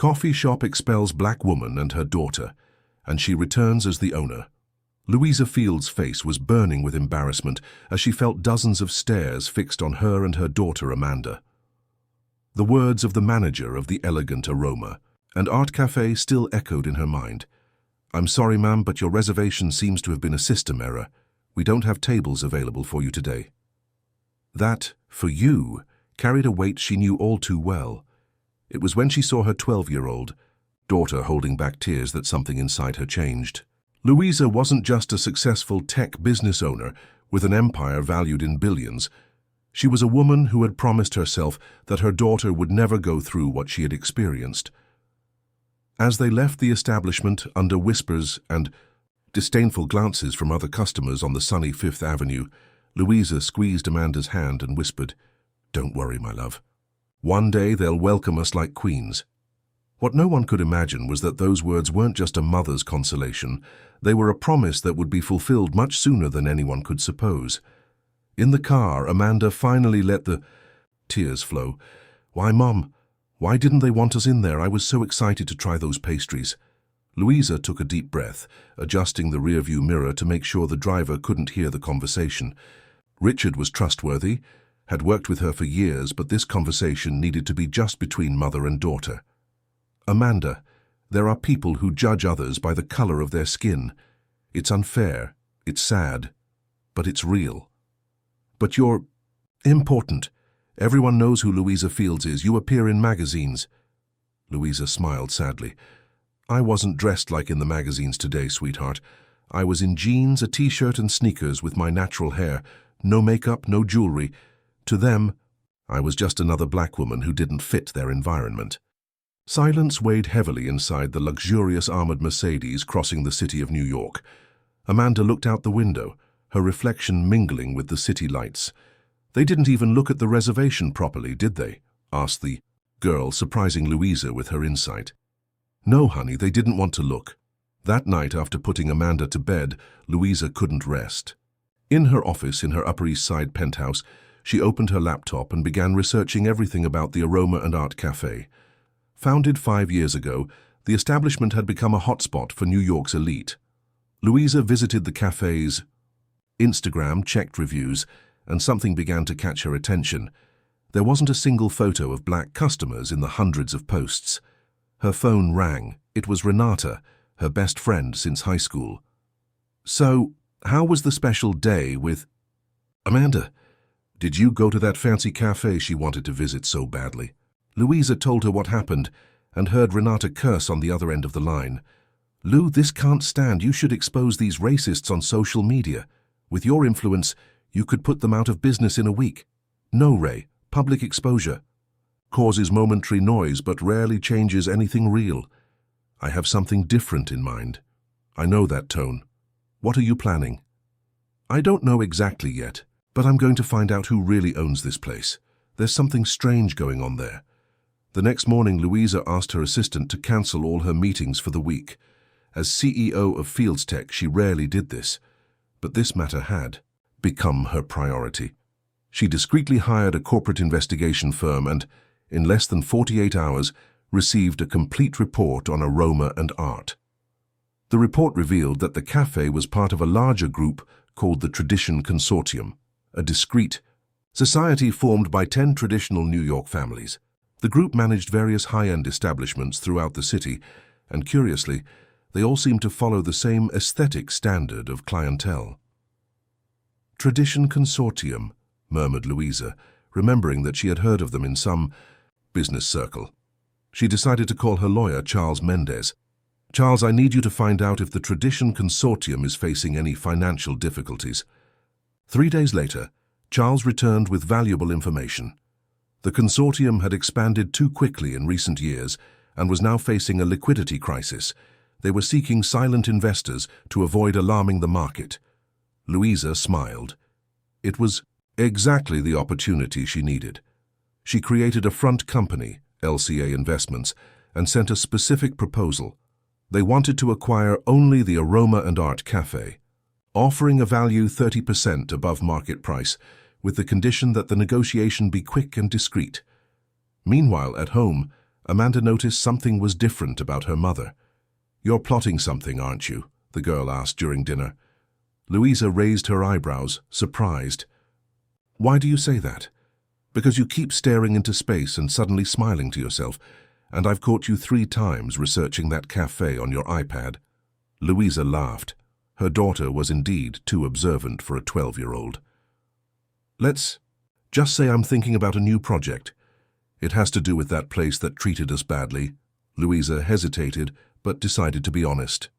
Coffee shop expels black woman and her daughter, and she returns as the owner. Louisa Field's face was burning with embarrassment as she felt dozens of stares fixed on her and her daughter Amanda. The words of the manager of the elegant Aroma and Art Café still echoed in her mind. "I'm sorry, ma'am, but your reservation seems to have been a system error. We don't have tables available for you today." That, for you, carried a weight she knew all too well. It was when she saw her 12-year-old daughter holding back tears that something inside her changed. Louisa wasn't just a successful tech business owner with an empire valued in billions. She was a woman who had promised herself that her daughter would never go through what she had experienced. As they left the establishment under whispers and disdainful glances from other customers on the sunny Fifth Avenue, Louisa squeezed Amanda's hand and whispered, "Don't worry, my love. One day they'll welcome us like queens." What no one could imagine was that those words weren't just a mother's consolation. They were a promise that would be fulfilled much sooner than anyone could suppose. In the car, Amanda finally let the tears flow. "Why, Mom? Why didn't they want us in there? I was so excited to try those pastries." Louisa took a deep breath, adjusting the rearview mirror to make sure the driver couldn't hear the conversation. Richard was trustworthy, had worked with her for years, but this conversation needed to be just between mother and daughter. "Amanda, there are people who judge others by the color of their skin. It's unfair, it's sad, but it's real. But you're important. Everyone knows who Louisa Fields is. You appear in magazines." Louisa smiled sadly. "I wasn't dressed like in the magazines today, sweetheart. I was in jeans, a t-shirt and sneakers with my natural hair. No makeup, no jewelry. To them, I was just another black woman who didn't fit their environment." Silence weighed heavily inside the luxurious armored Mercedes crossing the city of New York. Amanda looked out the window, her reflection mingling with the city lights. "They didn't even look at the reservation properly, did they?" asked the girl, surprising Louisa with her insight. "No, honey, they didn't want to look." That night, after putting Amanda to bed, Louisa couldn't rest. In her office in her Upper East Side penthouse, she opened her laptop and began researching everything about the Aroma and Art Café. Founded 5 years ago, the establishment had become a hotspot for New York's elite. Louisa visited the cafe's Instagram, checked reviews, and something began to catch her attention. There wasn't a single photo of black customers in the hundreds of posts. Her phone rang. It was Renata, her best friend since high school. "So, how was the special day with Amanda? Did you go to that fancy cafe she wanted to visit so badly?" Louisa told her what happened and heard Renata curse on the other end of the line. "Lou, this can't stand. You should expose these racists on social media. With your influence, you could put them out of business in a week." "No, Ray. Public exposure causes momentary noise but rarely changes anything real. I have something different in mind." "I know that tone. What are you planning?" "I don't know exactly yet, but I'm going to find out who really owns this place. There's something strange going on there." The next morning, Louisa asked her assistant to cancel all her meetings for the week. As CEO of Fields Tech, she rarely did this, but this matter had become her priority. She discreetly hired a corporate investigation firm and, in less than 48 hours, received a complete report on Aroma and Art. The report revealed that the cafe was part of a larger group called the Tradition Consortium, a discrete society formed by 10 traditional New York families. The group managed various high-end establishments throughout the city, and curiously, they all seemed to follow the same aesthetic standard of clientele. "Tradition Consortium," murmured Louisa, remembering that she had heard of them in some business circle. She decided to call her lawyer, Charles Mendez. "Charles, I need you to find out if the Tradition Consortium is facing any financial difficulties." 3 days later, Charles returned with valuable information. The consortium had expanded too quickly in recent years and was now facing a liquidity crisis. They were seeking silent investors to avoid alarming the market. Louisa smiled. It was exactly the opportunity she needed. She created a front company, LCA Investments, and sent a specific proposal. They wanted to acquire only the Aroma and Art Café, offering a value 30% above market price, with the condition that the negotiation be quick and discreet. Meanwhile, at home, Amanda noticed something was different about her mother. "You're plotting something, aren't you?" the girl asked during dinner. Louisa raised her eyebrows, surprised. "Why do you say that?" "Because you keep staring into space and suddenly smiling to yourself, and I've caught you 3 times researching that cafe on your iPad." Louisa laughed. Her daughter was indeed too observant for a 12-year-old. "Let's just say I'm thinking about a new project. It has to do with that place that treated us badly." Louisa hesitated, but decided to be honest.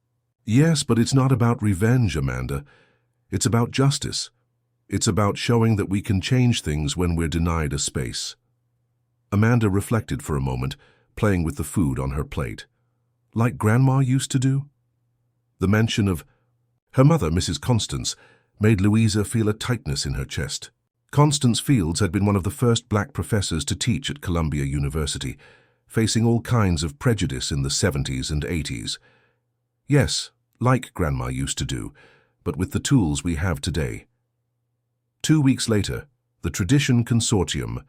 "Yes, but it's not about revenge, Amanda. It's about justice. It's about showing that we can change things when we're denied a space." Amanda reflected for a moment, playing with the food on her plate. "Like Grandma used to do?" The mention of her mother, Mrs. Constance, made Louisa feel a tightness in her chest. Constance Fields had been one of the first black professors to teach at Columbia University, facing all kinds of prejudice in the 70s and 80s. Yes, like Grandma used to do, but with the tools we have today. 2 weeks later, the Tradition Consortium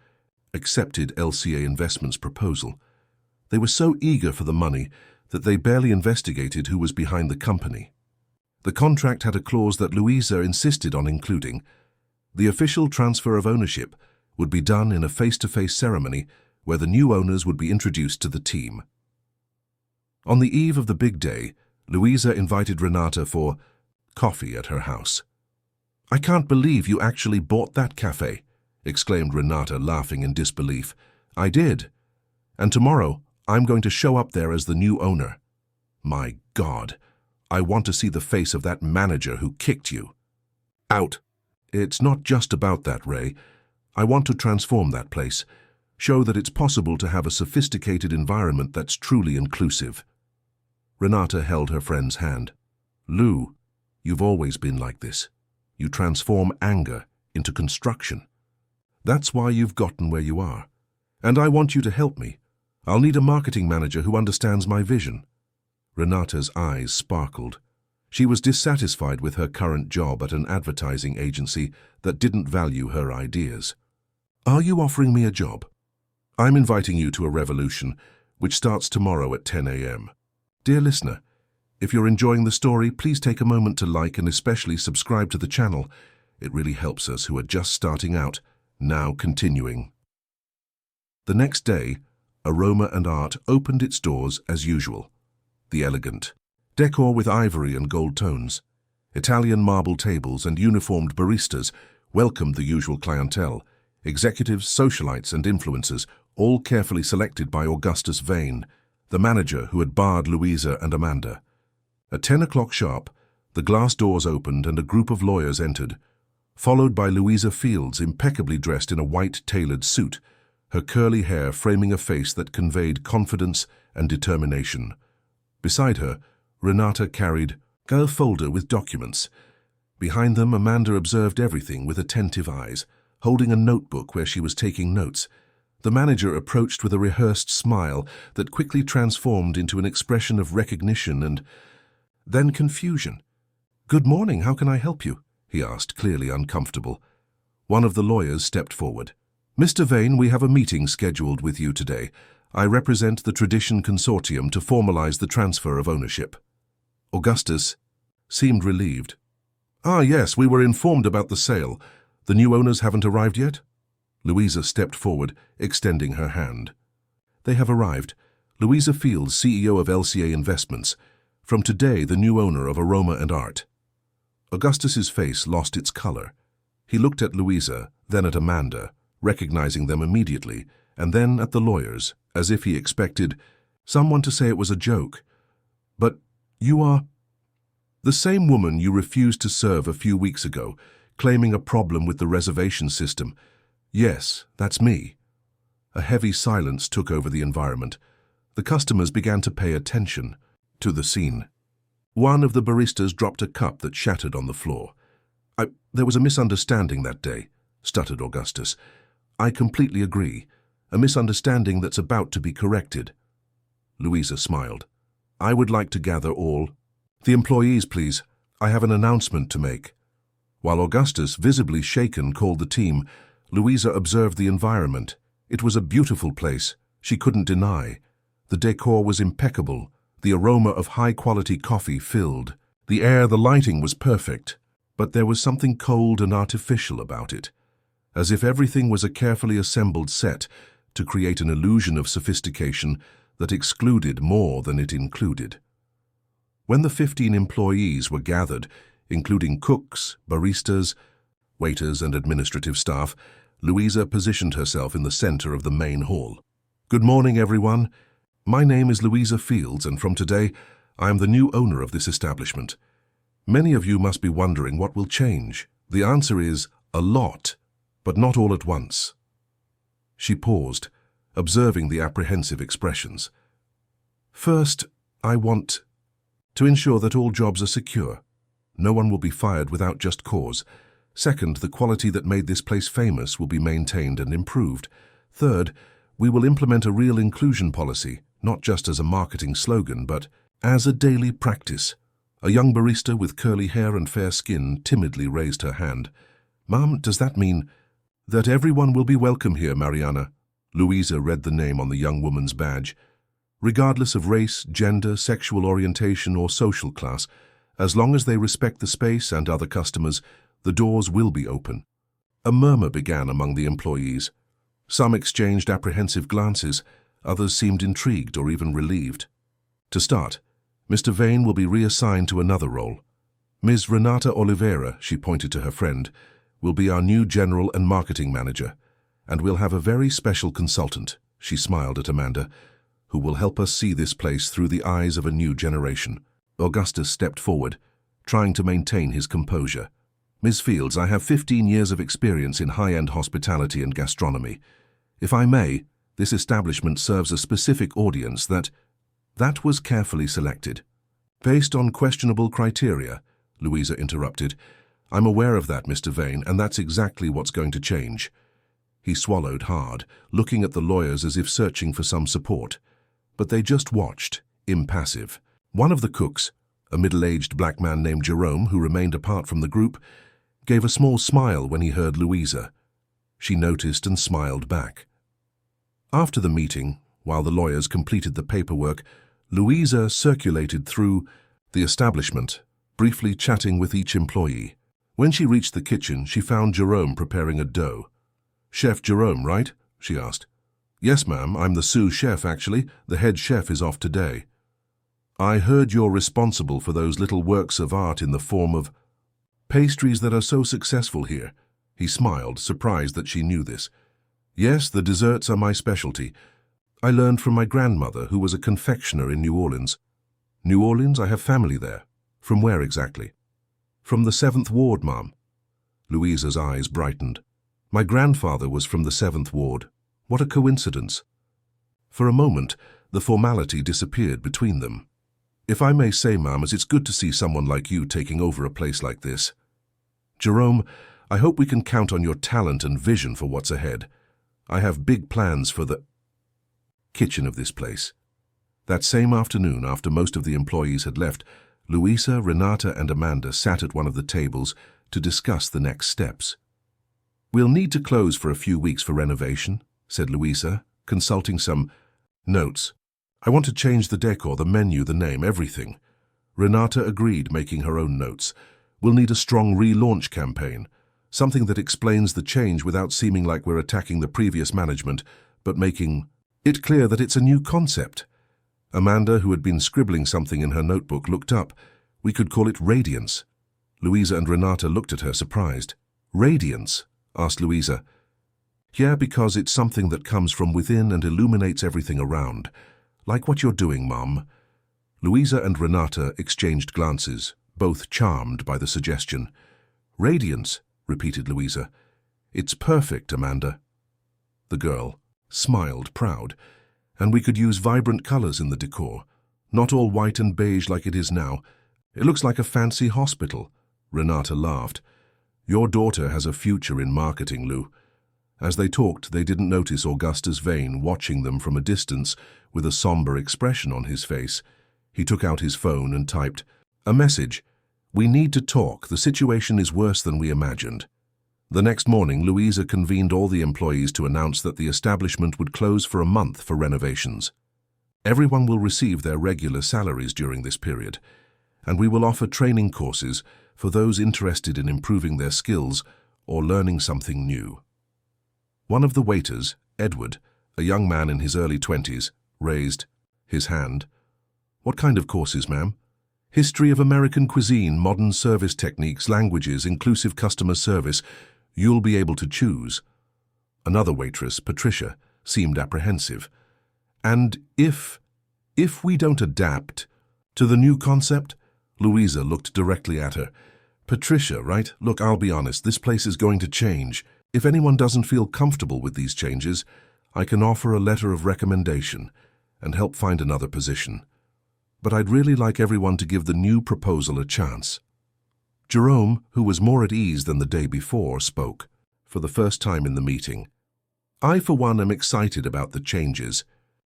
accepted LCA Investments' proposal. They were so eager for the money that they barely investigated who was behind the company. The contract had a clause that Louisa insisted on including. The official transfer of ownership would be done in a face-to-face ceremony where the new owners would be introduced to the team. On the eve of the big day, Louisa invited Renata for coffee at her house. "I can't believe you actually bought that cafe," exclaimed Renata, laughing in disbelief. "I did. And tomorrow, I'm going to show up there as the new owner. My God, I want to see the face of that manager who kicked you. Out." "It's not just about that, Ray. I want to transform that place, show that it's possible to have a sophisticated environment that's truly inclusive." Renata held her friend's hand. "Lou, you've always been like this. You transform anger into construction. That's why you've gotten where you are. And I want you to help me. I'll need a marketing manager who understands my vision." Renata's eyes sparkled. She was dissatisfied with her current job at an advertising agency that didn't value her ideas. "Are you offering me a job?" "I'm inviting you to a revolution, which starts tomorrow at 10 a.m. Dear listener, if you're enjoying the story, please take a moment to like and especially subscribe to the channel. It really helps us who are just starting out. Now continuing. The next day, Aroma and Art opened its doors as usual. The elegant decor with ivory and gold tones, Italian marble tables and uniformed baristas welcomed the usual clientele, executives, socialites and influencers, all carefully selected by Augustus Vane, the manager who had barred Louisa and Amanda. At 10 o'clock sharp, the glass doors opened and a group of lawyers entered, followed by Louisa Fields, impeccably dressed in a white tailored suit, her curly hair framing a face that conveyed confidence and determination. Beside her, Renata carried a folder with documents. Behind them, Amanda observed everything with attentive eyes, holding a notebook where she was taking notes. The manager approached with a rehearsed smile that quickly transformed into an expression of recognition and then confusion. "Good morning, how can I help you?" he asked, clearly uncomfortable. One of the lawyers stepped forward. "Mr. Vane, we have a meeting scheduled with you today. I represent the Tradition Consortium to formalize the transfer of ownership." Augustus seemed relieved. "Ah, yes, we were informed about the sale. The new owners haven't arrived yet?" Louisa stepped forward, extending her hand. "They have arrived. Louisa Fields, CEO of LCA Investments. From today, the new owner of Aroma and Art." Augustus's face lost its color. He looked at Louisa, then at Amanda, recognizing them immediately, and then at the lawyers, as if he expected someone to say it was a joke. "But you are the same woman you refused to serve a few weeks ago, claiming a problem with the reservation system." "Yes, that's me." A heavy silence took over the environment. The customers began to pay attention to the scene. One of the baristas dropped a cup that shattered on the floor. There was a misunderstanding that day," stuttered Augustus. "I completely agree. A misunderstanding that's about to be corrected." Louisa smiled. "I would like to gather all the employees, please. I have an announcement to make." While Augustus, visibly shaken, called the team, Louisa observed the environment. It was a beautiful place, she couldn't deny, The decor was impeccable. The aroma of high-quality coffee filled. The air, the lighting was perfect. But there was something cold and artificial about it, as if everything was a carefully assembled set to create an illusion of sophistication that excluded more than it included. When the 15 employees were gathered, including cooks, baristas, waiters, and administrative staff, Louisa positioned herself in the center of the main hall. "Good morning, everyone. My name is Louisa Fields, and from today, I am the new owner of this establishment. Many of you must be wondering what will change. The answer is a lot, but not all at once." She paused, observing the apprehensive expressions. "First, I want to ensure that all jobs are secure. No one will be fired without just cause. Second, the quality that made this place famous will be maintained and improved. Third, we will implement a real inclusion policy, not just as a marketing slogan, but as a daily practice." A young barista with curly hair and fair skin timidly raised her hand. "Ma'am, does that mean that everyone will be welcome here, Mariana?" Louisa read the name on the young woman's badge. "Regardless of race, gender, sexual orientation, or social class, as long as they respect the space and other customers, the doors will be open." A murmur began among the employees. Some exchanged apprehensive glances, others seemed intrigued or even relieved. To start, Mr. Vane will be reassigned to another role. Ms. Renata Oliveira, she pointed to her friend, will be our new general and marketing manager, and we'll have a very special consultant, she smiled at Amanda, who will help us see this place through the eyes of a new generation. Augustus stepped forward, trying to maintain his composure. "Ms. Fields, I have 15 years of experience in high-end hospitality and gastronomy. If I may, this establishment serves a specific audience that was carefully selected." "Based on questionable criteria," Louisa interrupted. "I'm aware of that, Mr. Vane, and that's exactly what's going to change." He swallowed hard, looking at the lawyers as if searching for some support. But they just watched, impassive. One of the cooks, a middle-aged black man named Jerome, who remained apart from the group, gave a small smile when he heard Louisa. She noticed and smiled back. After the meeting, while the lawyers completed the paperwork, Louisa circulated through the establishment, briefly chatting with each employee. When she reached the kitchen, she found Jerome preparing a dough. "Chef Jerome, right?" she asked. "Yes, ma'am. I'm the sous chef, actually. The head chef is off today." "I heard you're responsible for those little works of art in the form of pastries that are so successful here." He smiled, surprised that she knew this. "Yes, the desserts are my specialty. I learned from my grandmother, who was a confectioner in New Orleans." "New Orleans? I have family there." "From where exactly?" "From the 7th Ward, ma'am." Louisa's eyes brightened. "My grandfather was from the 7th Ward. What a coincidence." For a moment, the formality disappeared between them. "If I may say, ma'am, it's good to see someone like you taking over a place like this. Jerome, I hope we can count on your talent and vision for what's ahead. I have big plans for the kitchen of this place." That same afternoon, after most of the employees had left, Louisa, Renata, and Amanda sat at one of the tables to discuss the next steps. "We'll need to close for a few weeks for renovation," said Louisa, consulting some notes. "I want to change the decor, the menu, the name, everything." Renata agreed, making her own notes. "We'll need a strong relaunch campaign, something that explains the change without seeming like we're attacking the previous management, but making it clear that it's a new concept." Amanda, who had been scribbling something in her notebook, looked up. "We could call it Radiance." Louisa and Renata looked at her, surprised. "Radiance?" asked Louisa. "Yeah, because it's something that comes from within and illuminates everything around. Like what you're doing, Mum." Louisa and Renata exchanged glances, both charmed by the suggestion. "Radiance," repeated Louisa. "It's perfect, Amanda." The girl smiled, proud. "And we could use vibrant colors in the decor, not all white and beige like it is now. It looks like a fancy hospital." Renata laughed. "Your daughter has a future in marketing, Lou." As they talked, they didn't notice Augustus Vane watching them from a distance with a somber expression on his face. He took out his phone and typed, "A message. We need to talk. The situation is worse than we imagined." The next morning, Louisa convened all the employees to announce that the establishment would close for a month for renovations. Everyone will receive their regular salaries during this period, and we will offer training courses for those interested in improving their skills or learning something new. One of the waiters, Edward, a young man in his early 20s, raised his hand. "What kind of courses, ma'am?" "History of American cuisine, modern service techniques, languages, inclusive customer service. You'll be able to choose." Another waitress, Patricia, seemed apprehensive. "And if we don't adapt to the new concept?" Louisa looked directly at her. "Patricia, right? Look, I'll be honest, this place is going to change. If anyone doesn't feel comfortable with these changes, I can offer a letter of recommendation and help find another position. But I'd really like everyone to give the new proposal a chance." Jerome, who was more at ease than the day before, spoke, for the first time in the meeting. "I, for one, am excited about the changes.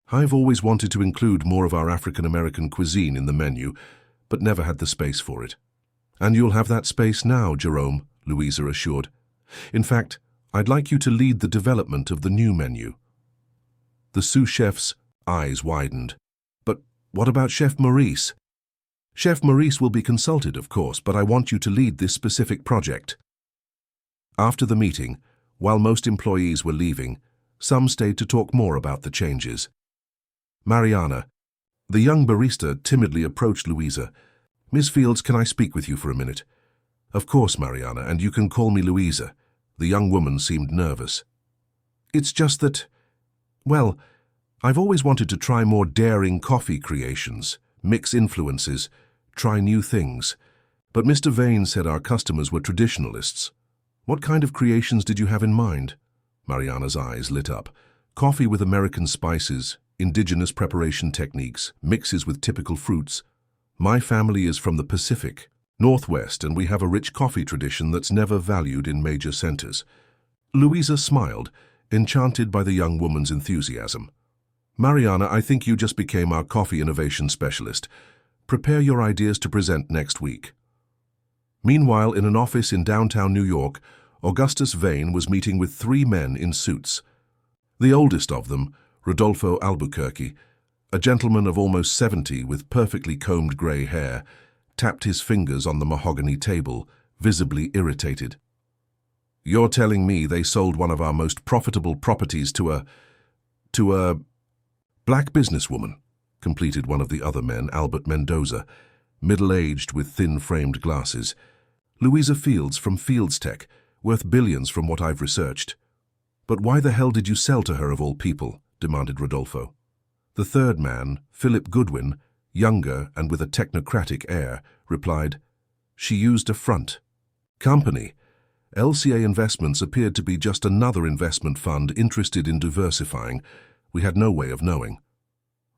I've always wanted to include more of our African-American cuisine in the menu, but never had the space for it." "And you'll have that space now, Jerome," Louisa assured. "In fact, I'd like you to lead the development of the new menu." The sous chef's eyes widened. "But what about Chef Maurice?" "Chef Maurice will be consulted, of course, but I want you to lead this specific project." After the meeting, while most employees were leaving, some stayed to talk more about the changes. Mariana, the young barista, timidly approached Louisa. "Miss Fields, can I speak with you for a minute?" "Of course, Mariana, and you can call me Louisa." The young woman seemed nervous. "It's just that, well, I've always wanted to try more daring coffee creations, mix influences, try new things. But Mr. Vane said our customers were traditionalists. What kind of creations did you have in mind?" Mariana's eyes lit up. "Coffee with American spices, indigenous preparation techniques, mixes with typical fruits. My family is from the Pacific Northwest, and we have a rich coffee tradition that's never valued in major centers." Louisa smiled, enchanted by the young woman's enthusiasm. "Mariana, I think you just became our coffee innovation specialist. Prepare your ideas to present next week." Meanwhile, in an office in downtown New York, Augustus Vane was meeting with 3 men in suits. The oldest of them, Rodolfo Albuquerque, a gentleman of almost 70 with perfectly combed gray hair, tapped his fingers on the mahogany table, visibly irritated. "You're telling me they sold one of our most profitable properties to a black businesswoman," completed one of the other men, Albert Mendoza, middle-aged with thin-framed glasses. "Louisa Fields from Fields Tech, worth billions from what I've researched." "But why the hell did you sell to her of all people?" demanded Rodolfo. The third man, Philip Goodwin, younger and with a technocratic air, replied, "She used a front company. LCA Investments appeared to be just another investment fund interested in diversifying. We had no way of knowing."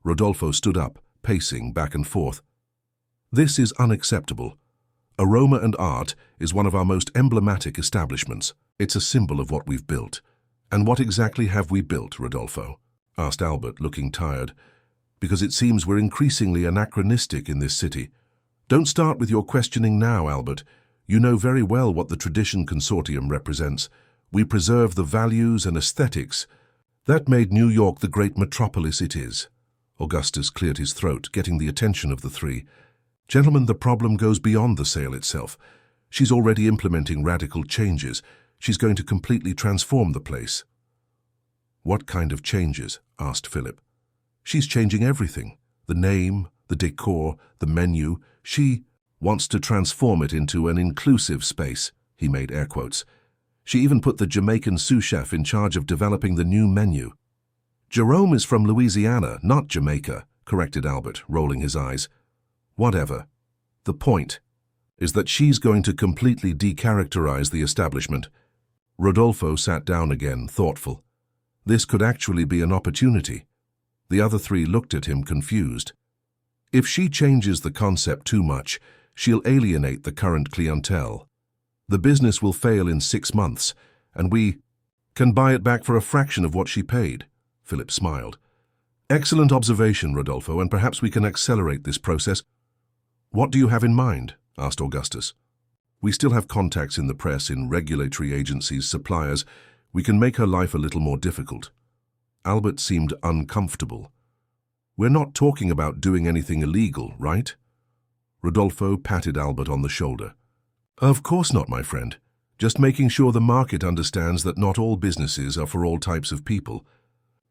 Rodolfo stood up, pacing back and forth. "This is unacceptable. Aroma and Art is one of our most emblematic establishments. It's a symbol of what we've built." "And what exactly have we built, Rodolfo?" asked Albert, looking tired. "Because it seems we're increasingly anachronistic in this city." "Don't start with your questioning now, Albert. You know very well what the Tradition Consortium represents. We preserve the values and aesthetics that made New York the great metropolis it is." Augustus cleared his throat, getting the attention of the 3. "Gentlemen, the problem goes beyond the sale itself. She's already implementing radical changes. She's going to completely transform the place." "What kind of changes?" asked Philip. "She's changing everything. The name, the decor, the menu. She wants to transform it into an inclusive space," he made air quotes. "She even put the Jamaican sous chef in charge of developing the new menu." "Jerome is from Louisiana, not Jamaica," corrected Albert, rolling his eyes. "Whatever. The point is that she's going to completely decharacterize the establishment." Rodolfo sat down again, thoughtful. This could actually be an opportunity. The other 3 looked at him confused. "If she changes the concept too much, she'll alienate the current clientele. The business will fail in 6 months, and we can buy it back for a fraction of what she paid." Philip smiled. "Excellent observation, Rodolfo, and perhaps we can accelerate this process." "What do you have in mind?" asked Augustus. "We still have contacts in the press, in regulatory agencies, suppliers. We can make her life a little more difficult." Albert seemed uncomfortable. We're not talking about doing anything illegal, right? Rodolfo patted Albert on the shoulder. Of course not, my friend. Just making sure the market understands that not all businesses are for all types of people.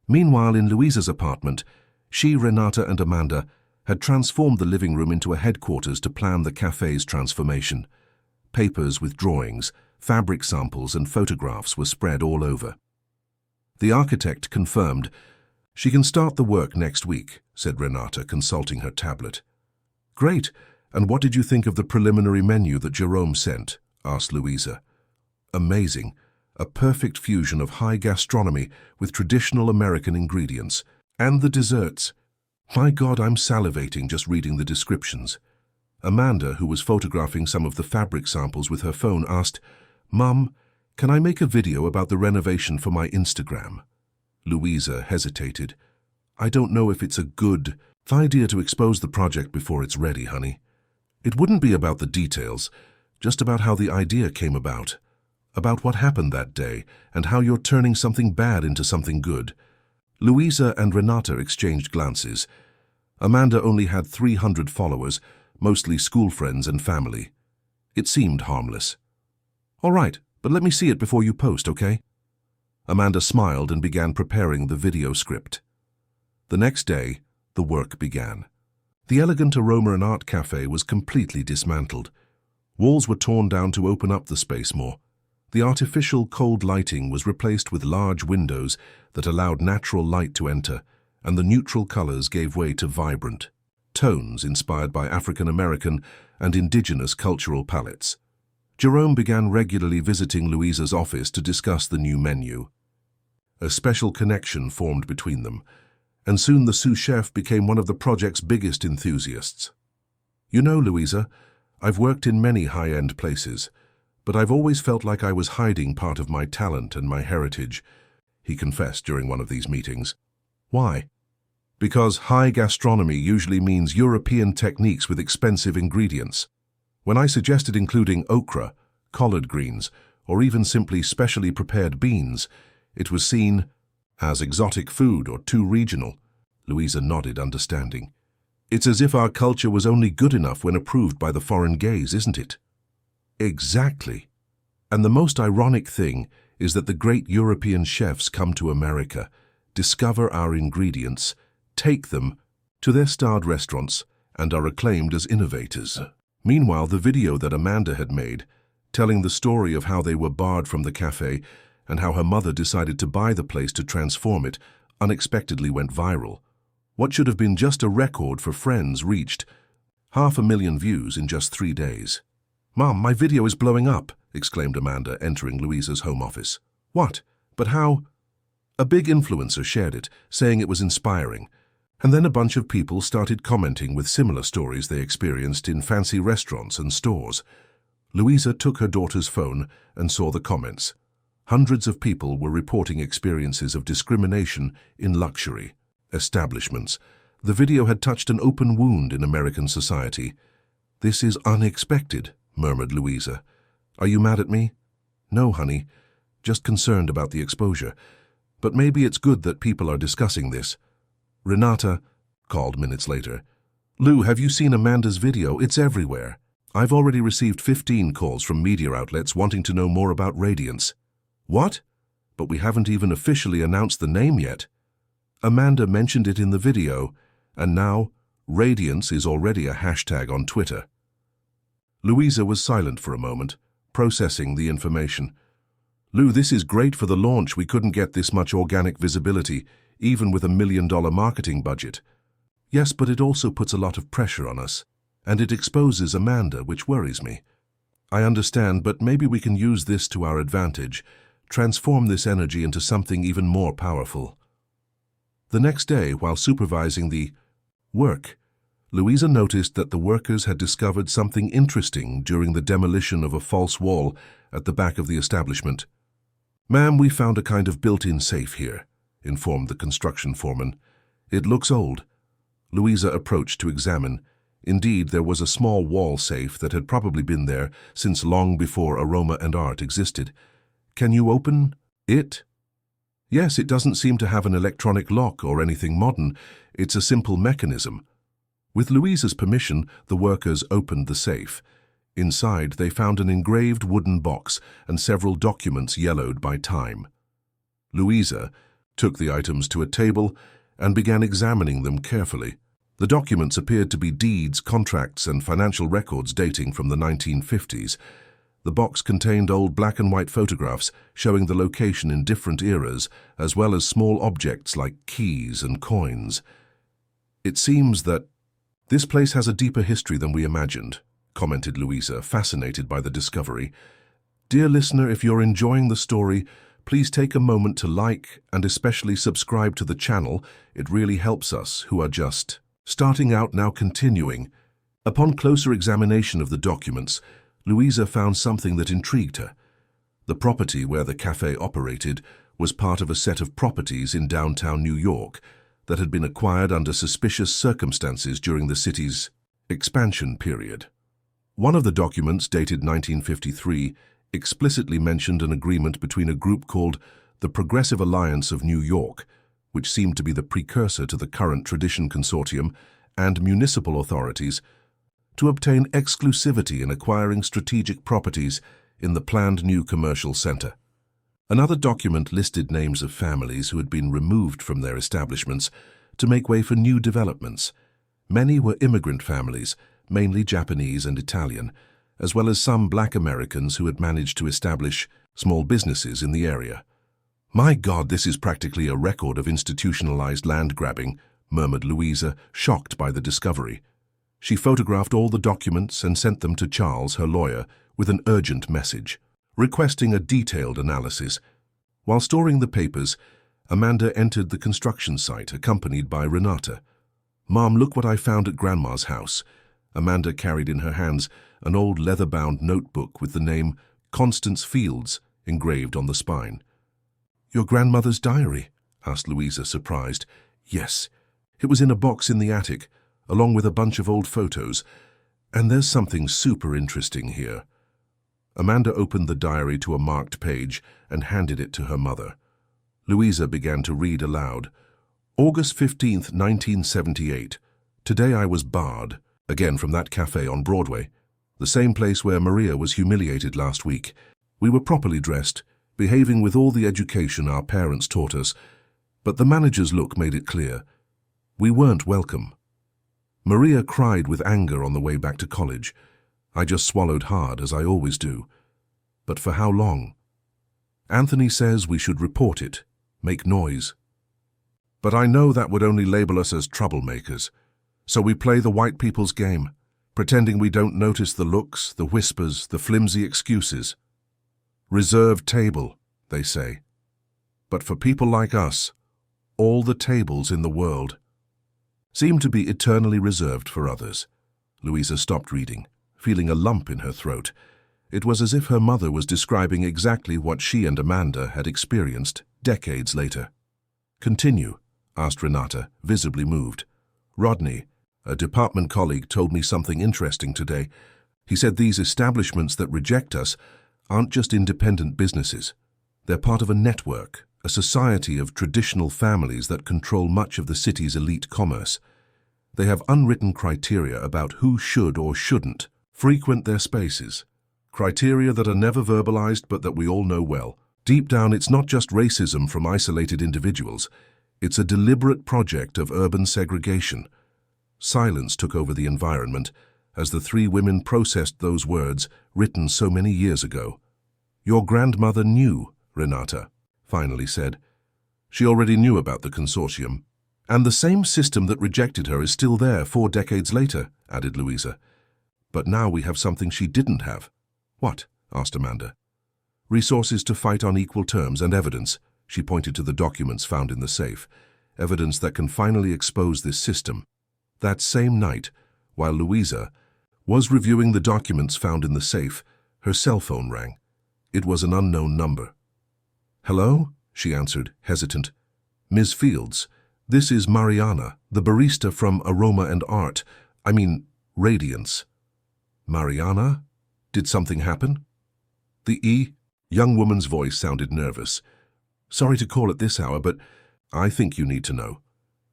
Meanwhile, in Louisa's apartment, she, Renata, and Amanda had transformed the living room into a headquarters to plan the cafe's transformation. Papers with drawings, fabric samples, and photographs were spread all over. The architect confirmed. She can start the work next week, said Renata, consulting her tablet. Great. And what did you think of the preliminary menu that Jerome sent? Asked Louisa. Amazing. A perfect fusion of high gastronomy with traditional American ingredients. And the desserts. My God, I'm salivating just reading the descriptions. Amanda, who was photographing some of the fabric samples with her phone, asked, Mum, can I make a video about the renovation for my Instagram? Louisa hesitated. I don't know if it's a good idea to expose the project before it's ready, honey. It wouldn't be about the details, just about how the idea came about what happened that day, and how you're turning something bad into something good. Louisa and Renata exchanged glances. Amanda only had 300 followers, mostly school friends and family. It seemed harmless. All right, but let me see it before you post, okay? Amanda smiled and began preparing the video script. The next day, the work began. The elegant Aroma and Art Café was completely dismantled. Walls were torn down to open up the space more. The artificial cold lighting was replaced with large windows that allowed natural light to enter, and the neutral colors gave way to vibrant tones inspired by African American and indigenous cultural palettes. Jerome began regularly visiting Louisa's office to discuss the new menu. A special connection formed between them, and soon the sous chef became one of the project's biggest enthusiasts. You know, Louisa, I've worked in many high-end places, but I've always felt like I was hiding part of my talent and my heritage, he confessed during one of these meetings. Why? Because high gastronomy usually means European techniques with expensive ingredients. When I suggested including okra, collard greens, or even simply specially prepared beans, it was seen as exotic food or too regional. Louisa nodded, understanding. It's as if our culture was only good enough when approved by the foreign gaze, isn't it? Exactly. And the most ironic thing is that the great European chefs come to America, discover our ingredients, take them to their starred restaurants, and are acclaimed as innovators. Meanwhile, the video that Amanda had made, telling the story of how they were barred from the cafe and how her mother decided to buy the place to transform it, unexpectedly went viral. What should have been just a record for Friends reached 500,000 views in just 3 days. Mom, my video is blowing up, exclaimed Amanda, entering Louisa's home office. What? But how? A big influencer shared it, saying it was inspiring. And then a bunch of people started commenting with similar stories they experienced in fancy restaurants and stores. Louisa took her daughter's phone and saw the comments. Hundreds of people were reporting experiences of discrimination in luxury establishments. The video had touched an open wound in American society. This is unexpected, murmured Louisa. Are you mad at me? No, honey. Just concerned about the exposure. But maybe it's good that people are discussing this. Renata called minutes later. Lou, have you seen Amanda's video? It's everywhere. I've already received 15 calls from media outlets wanting to know more about Radiance. What? But we haven't even officially announced the name yet. Amanda mentioned it in the video, and now Radiance is already a hashtag on Twitter. Louisa was silent for a moment, processing the information. Lou, this is great for the launch. We couldn't get this much organic visibility, even with $1 million marketing budget. Yes, but it also puts a lot of pressure on us, and it exposes Amanda, which worries me. I understand, but maybe we can use this to our advantage, transform this energy into something even more powerful. The next day, while supervising the work, Louisa noticed that the workers had discovered something interesting during the demolition of a false wall at the back of the establishment. Ma'am, we found a kind of built-in safe here, informed the construction foreman. It looks old. Louisa approached to examine. Indeed, there was a small wall safe that had probably been there since long before Aroma and Art existed. Can you open it? Yes, it doesn't seem to have an electronic lock or anything modern. It's a simple mechanism. With Louisa's permission, the workers opened the safe. Inside, they found an engraved wooden box and several documents yellowed by time. Louisa took the items to a table and began examining them carefully. The documents appeared to be deeds, contracts, and financial records dating from the 1950s. The box contained old black and white photographs showing the location in different eras, as well as small objects like keys and coins. It seems that this place has a deeper history than we imagined, commented Louisa, fascinated by the discovery. Dear listener, if you're enjoying the story, please take a moment to like and especially subscribe to the channel. It really helps us, who are just starting out now continuing. Upon closer examination of the documents, Louisa found something that intrigued her. The property where the cafe operated was part of a set of properties in downtown New York that had been acquired under suspicious circumstances during the city's expansion period. One of the documents, dated 1953, explicitly mentioned an agreement between a group called the Progressive Alliance of New York, which seemed to be the precursor to the current Tradition Consortium, and municipal authorities to obtain exclusivity in acquiring strategic properties in the planned new commercial center. Another document listed names of families who had been removed from their establishments to make way for new developments. Many were immigrant families, mainly Japanese and Italian, as well as some Black Americans who had managed to establish small businesses in the area. My God, this is practically a record of institutionalized land grabbing, murmured Louisa, shocked by the discovery. She photographed all the documents and sent them to Charles, her lawyer, with an urgent message, requesting a detailed analysis. While storing the papers, Amanda entered the construction site, accompanied by Renata. Mom, look what I found at Grandma's house. Amanda carried in her hands an old leather-bound notebook with the name Constance Fields engraved on the spine. Your grandmother's diary? Asked Louisa, surprised. Yes. It was in a box in the attic, along with a bunch of old photos, and there's something super interesting here. Amanda opened the diary to a marked page and handed it to her mother. Louisa began to read aloud. August 15th, 1978. Today I was barred, again from that cafe on Broadway, the same place where Maria was humiliated last week. We were properly dressed, behaving with all the education our parents taught us, but the manager's look made it clear. We weren't welcome. Maria cried with anger on the way back to college. I just swallowed hard, as I always do. But for how long? Anthony says we should report it, make noise. But I know that would only label us as troublemakers. So we play the white people's game, pretending we don't notice the looks, the whispers, the flimsy excuses. Reserved table, they say. But for people like us, all the tables in the world seem to be eternally reserved for others. Louisa stopped reading, feeling a lump in her throat. It was as if her mother was describing exactly what she and Amanda had experienced decades later. Continue, asked Renata, visibly moved. Rodney, a department colleague, told me something interesting today. He said these establishments that reject us aren't just independent businesses. They're part of a network, a society of traditional families that control much of the city's elite commerce. They have unwritten criteria about who should or shouldn't frequent their spaces. Criteria that are never verbalized but that we all know well. Deep down, it's not just racism from isolated individuals. It's a deliberate project of urban segregation. Silence took over the environment as the three women processed those words written so many years ago. Your grandmother knew, Renata finally said. She already knew about the consortium. And the same system that rejected her is still there 4 decades later, added Louisa. But now we have something she didn't have. What? Asked Amanda. Resources to fight on equal terms and evidence. She pointed to the documents found in the safe. Evidence that can finally expose this system. That same night, while Louisa was reviewing the documents found in the safe, her cell phone rang. It was an unknown number. Hello? She answered, hesitant. Ms. Fields, this is Mariana, the barista from Aroma and Art. Radiance. Mariana? Did something happen? The young woman's voice sounded nervous. Sorry to call at this hour, but I think you need to know.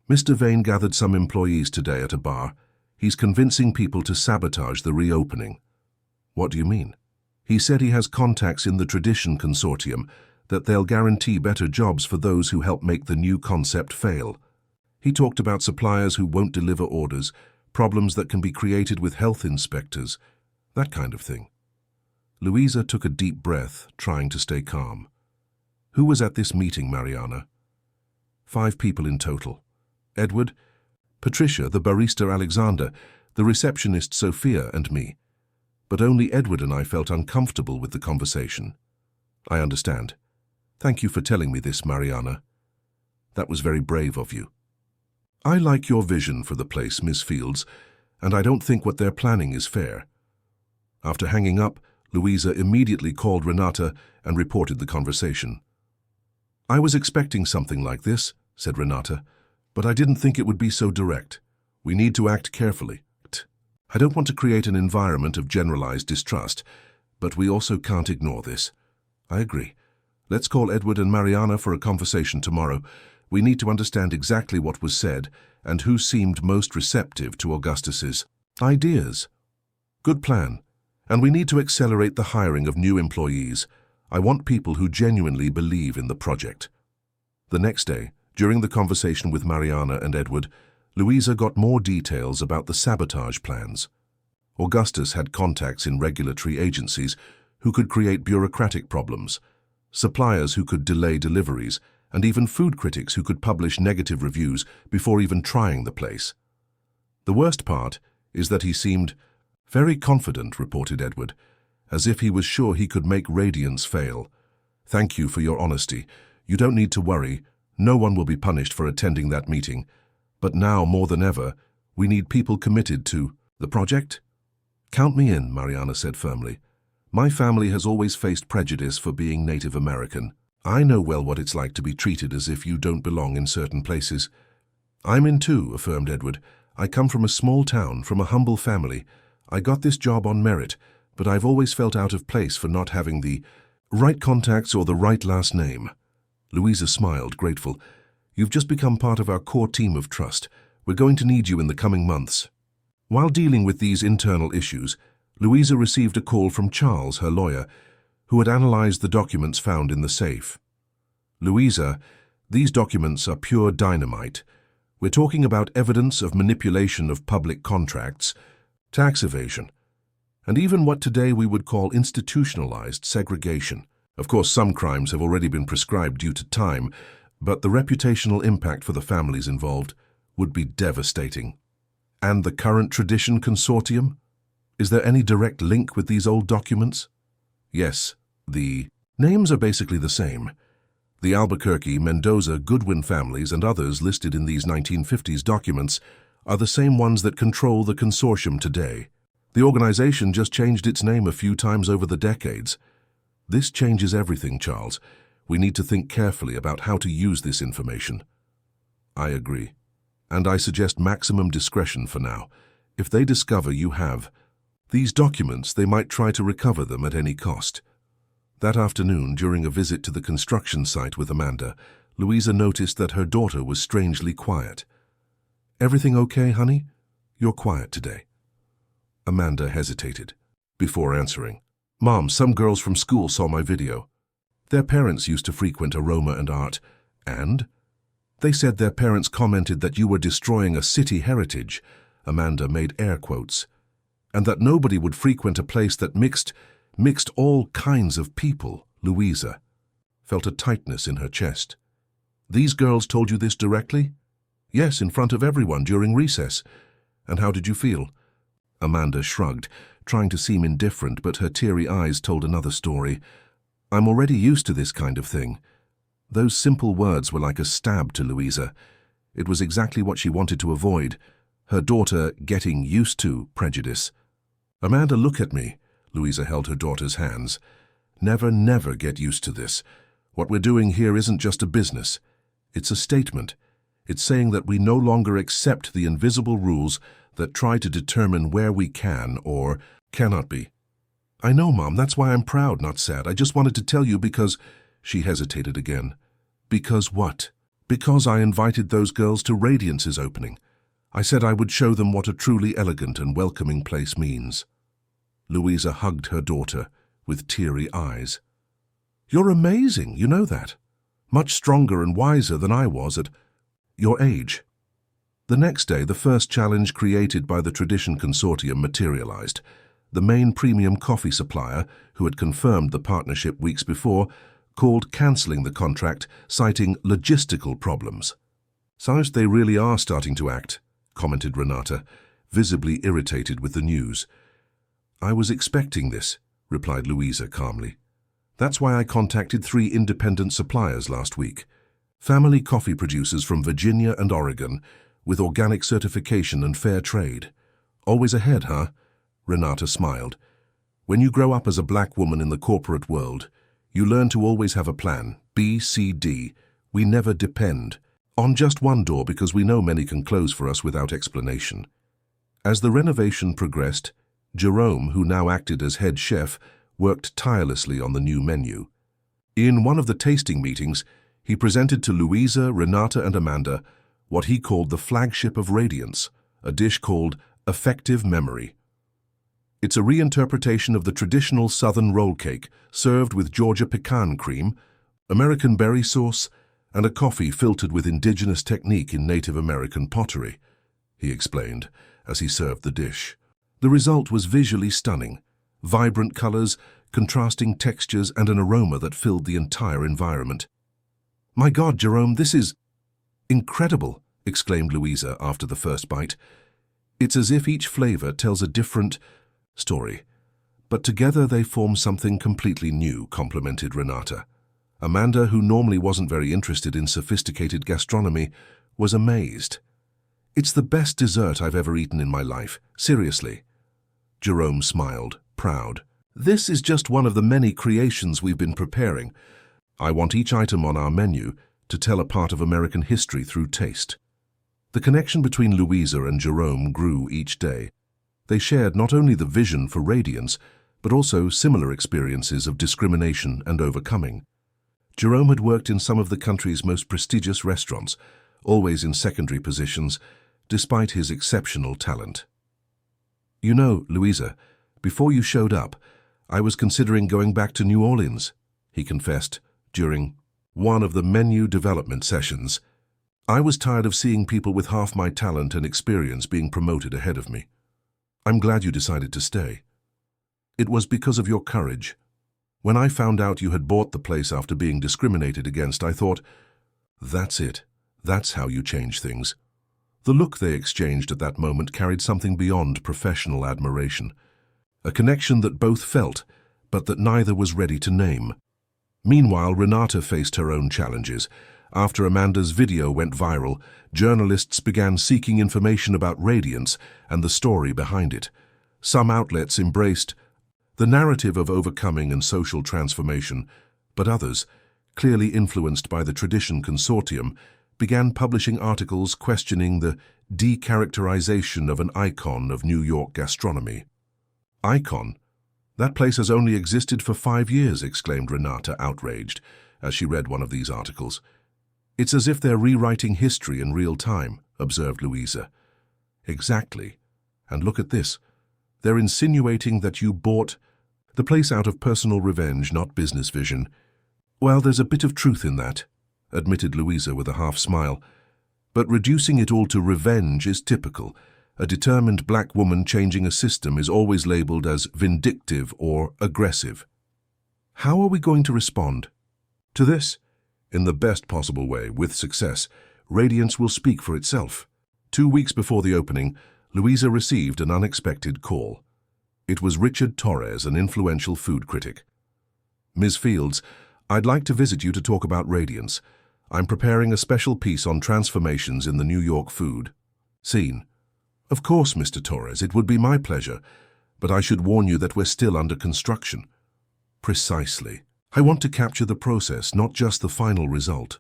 Mr. Vane gathered some employees today at a bar. He's convincing people to sabotage the reopening. What do you mean? He said he has contacts in the Tradition Consortium, that they'll guarantee better jobs for those who help make the new concept fail. He talked about suppliers who won't deliver orders, problems that can be created with health inspectors, that kind of thing. Louisa took a deep breath, trying to stay calm. Who was at this meeting, Mariana? 5 people in total. Edward, Patricia, the barista Alexander, the receptionist Sophia, and me. But only Edward and I felt uncomfortable with the conversation. I understand. Thank you for telling me this, Mariana. That was very brave of you. I like your vision for the place, Miss Fields, and I don't think what they're planning is fair. After hanging up, Louisa immediately called Renata and reported the conversation. I was expecting something like this, said Renata, but I didn't think it would be so direct. We need to act carefully. I don't want to create an environment of generalized distrust, but we also can't ignore this. I agree. Let's call Edward and Mariana for a conversation tomorrow. We need to understand exactly what was said and who seemed most receptive to Augustus's ideas. Good plan. And we need to accelerate the hiring of new employees. I want people who genuinely believe in the project. The next day, during the conversation with Mariana and Edward, Louisa got more details about the sabotage plans. Augustus had contacts in regulatory agencies who could create bureaucratic problems, suppliers who could delay deliveries, and even food critics who could publish negative reviews before even trying the place. The worst part is that he seemed very confident, reported Edward, as if he was sure he could make Radiance fail. Thank you for your honesty. You don't need to worry. No one will be punished for attending that meeting. But now, more than ever, we need people committed to the project. Count me in, Mariana said firmly. My family has always faced prejudice for being Native American. I know well what it's like to be treated as if you don't belong in certain places. I'm in too, affirmed Edward. I come from a small town, from a humble family. I got this job on merit, but I've always felt out of place for not having the right contacts or the right last name. Louisa smiled, grateful. You've just become part of our core team of trust. We're going to need you in the coming months. While dealing with these internal issues, Louisa received a call from Charles, her lawyer, who had analyzed the documents found in the safe. Louisa, these documents are pure dynamite. We're talking about evidence of manipulation of public contracts, tax evasion, and even what today we would call institutionalized segregation. Of course, some crimes have already been prescribed due to time, but the reputational impact for the families involved would be devastating. And the current Tradition Consortium? Is there any direct link with these old documents? Yes, the names are basically the same. The Albuquerque, Mendoza, Goodwin families and others listed in these 1950s documents are the same ones that control the consortium today. The organization just changed its name a few times over the decades. This changes everything, Charles. We need to think carefully about how to use this information. I agree. And I suggest maximum discretion for now. If they discover you have these documents, they might try to recover them at any cost. That afternoon, during a visit to the construction site with Amanda, Louisa noticed that her daughter was strangely quiet. Everything okay, honey? You're quiet today. Amanda hesitated before answering. Mom, some girls from school saw my video. Their parents used to frequent Aroma and Art, and they said their parents commented that you were destroying a city heritage, Amanda made air quotes, and that nobody would frequent a place that mixed all kinds of people. Louisa felt a tightness in her chest. These girls told you this directly? Yes, in front of everyone during recess. And how did you feel? Amanda shrugged, trying to seem indifferent, but her teary eyes told another story. I'm already used to this kind of thing. Those simple words were like a stab to Louisa. It was exactly what she wanted to avoid, her daughter getting used to prejudice. Amanda, look at me. Louisa held her daughter's hands. Never get used to this. What we're doing here isn't just a business. It's a statement. It's saying that we no longer accept the invisible rules that try to determine where we can or cannot be. I know, Mom, that's why I'm proud, not sad. I just wanted to tell you because... She hesitated again. Because what? Because I invited those girls to Radiance's opening. I said I would show them what a truly elegant and welcoming place means. Louisa hugged her daughter with teary eyes. You're amazing, you know that. Much stronger and wiser than I was at your age. The next day, the first challenge created by the Tradition Consortium materialized. The main premium coffee supplier, who had confirmed the partnership weeks before, called cancelling the contract, citing logistical problems. "Sounds they really are starting to act," commented Renata, visibly irritated with the news. "I was expecting this," replied Louisa calmly. "That's why I contacted 3 independent suppliers last week. Family coffee producers from Virginia and Oregon, with organic certification and fair trade. Always ahead, huh?" Renata smiled. "When you grow up as a black woman in the corporate world, you learn to always have a plan, B, C, D. We never depend on just one door because we know many can close for us without explanation." As the renovation progressed, Jerome, who now acted as head chef, worked tirelessly on the new menu. In one of the tasting meetings, he presented to Louisa, Renata, and Amanda what he called the flagship of Radiance, a dish called effective memory. It's a reinterpretation of the traditional Southern roll cake, served with Georgia pecan cream, American berry sauce, and a coffee filtered with indigenous technique in Native American pottery, he explained as he served the dish. The result was visually stunning: vibrant colors, contrasting textures, and an aroma that filled the entire environment. "My God, Jerome, this is incredible," exclaimed Louisa after the first bite. "It's as if each flavor tells a different story, but together they form something completely new," complimented Renata. Amanda, who normally wasn't very interested in sophisticated gastronomy, was amazed. "It's the best dessert I've ever eaten in my life, seriously." Jerome smiled, proud. "This is just one of the many creations we've been preparing. I want each item on our menu to tell a part of American history through taste." The connection between Louisa and Jerome grew each day. They shared not only the vision for Radiance, but also similar experiences of discrimination and overcoming. Jerome had worked in some of the country's most prestigious restaurants, always in secondary positions, despite his exceptional talent. "You know, Louisa, before you showed up, I was considering going back to New Orleans," he confessed during one of the menu development sessions. "I was tired of seeing people with half my talent and experience being promoted ahead of me. I'm glad you decided to stay. It was because of your courage. When I found out you had bought the place after being discriminated against, I thought, that's it. That's how you change things." The look they exchanged at that moment carried something beyond professional admiration, a connection that both felt, but that neither was ready to name. Meanwhile, Renata faced her own challenges. After Amanda's video went viral, journalists began seeking information about Radiance and the story behind it. Some outlets embraced the narrative of overcoming and social transformation, but others, clearly influenced by the Tradition Consortium, began publishing articles questioning the decharacterization of an icon of New York gastronomy. "Icon? That place has only existed for 5 years," exclaimed Renata, outraged, as she read one of these articles. "It's as if they're rewriting history in real time," observed Louisa. "Exactly. And look at this. They're insinuating that you bought the place out of personal revenge, not business vision." "Well, there's a bit of truth in that," admitted Louisa with a half-smile. "But reducing it all to revenge is typical. A determined black woman changing a system is always labeled as vindictive or aggressive." "How are we going to respond to this?" "In the best possible way, with success. Radiance will speak for itself." 2 weeks before the opening, Louisa received an unexpected call. It was Richard Torres, an influential food critic. "Ms. Fields, I'd like to visit you to talk about Radiance. I'm preparing a special piece on transformations in the New York food scene." "Of course, Mr. Torres, it would be my pleasure, but I should warn you that we're still under construction." "Precisely. I want to capture the process, not just the final result."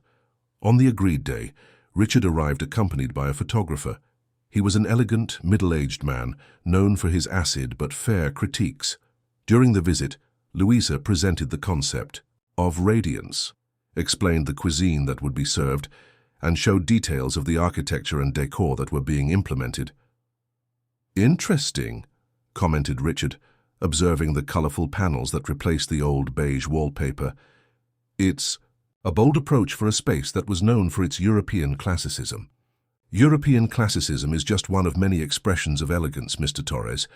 On the agreed day, Richard arrived accompanied by a photographer. He was an elegant, middle-aged man, known for his acid but fair critiques. During the visit, Louisa presented the concept of Radiance. explained the cuisine that would be served, and showed details of the architecture and decor that were being implemented. "Interesting," commented Richard, observing the colorful panels that replaced the old beige wallpaper. "It's a bold approach for a space that was known for its European classicism." "European classicism is just one of many expressions of elegance, Mr. Torres.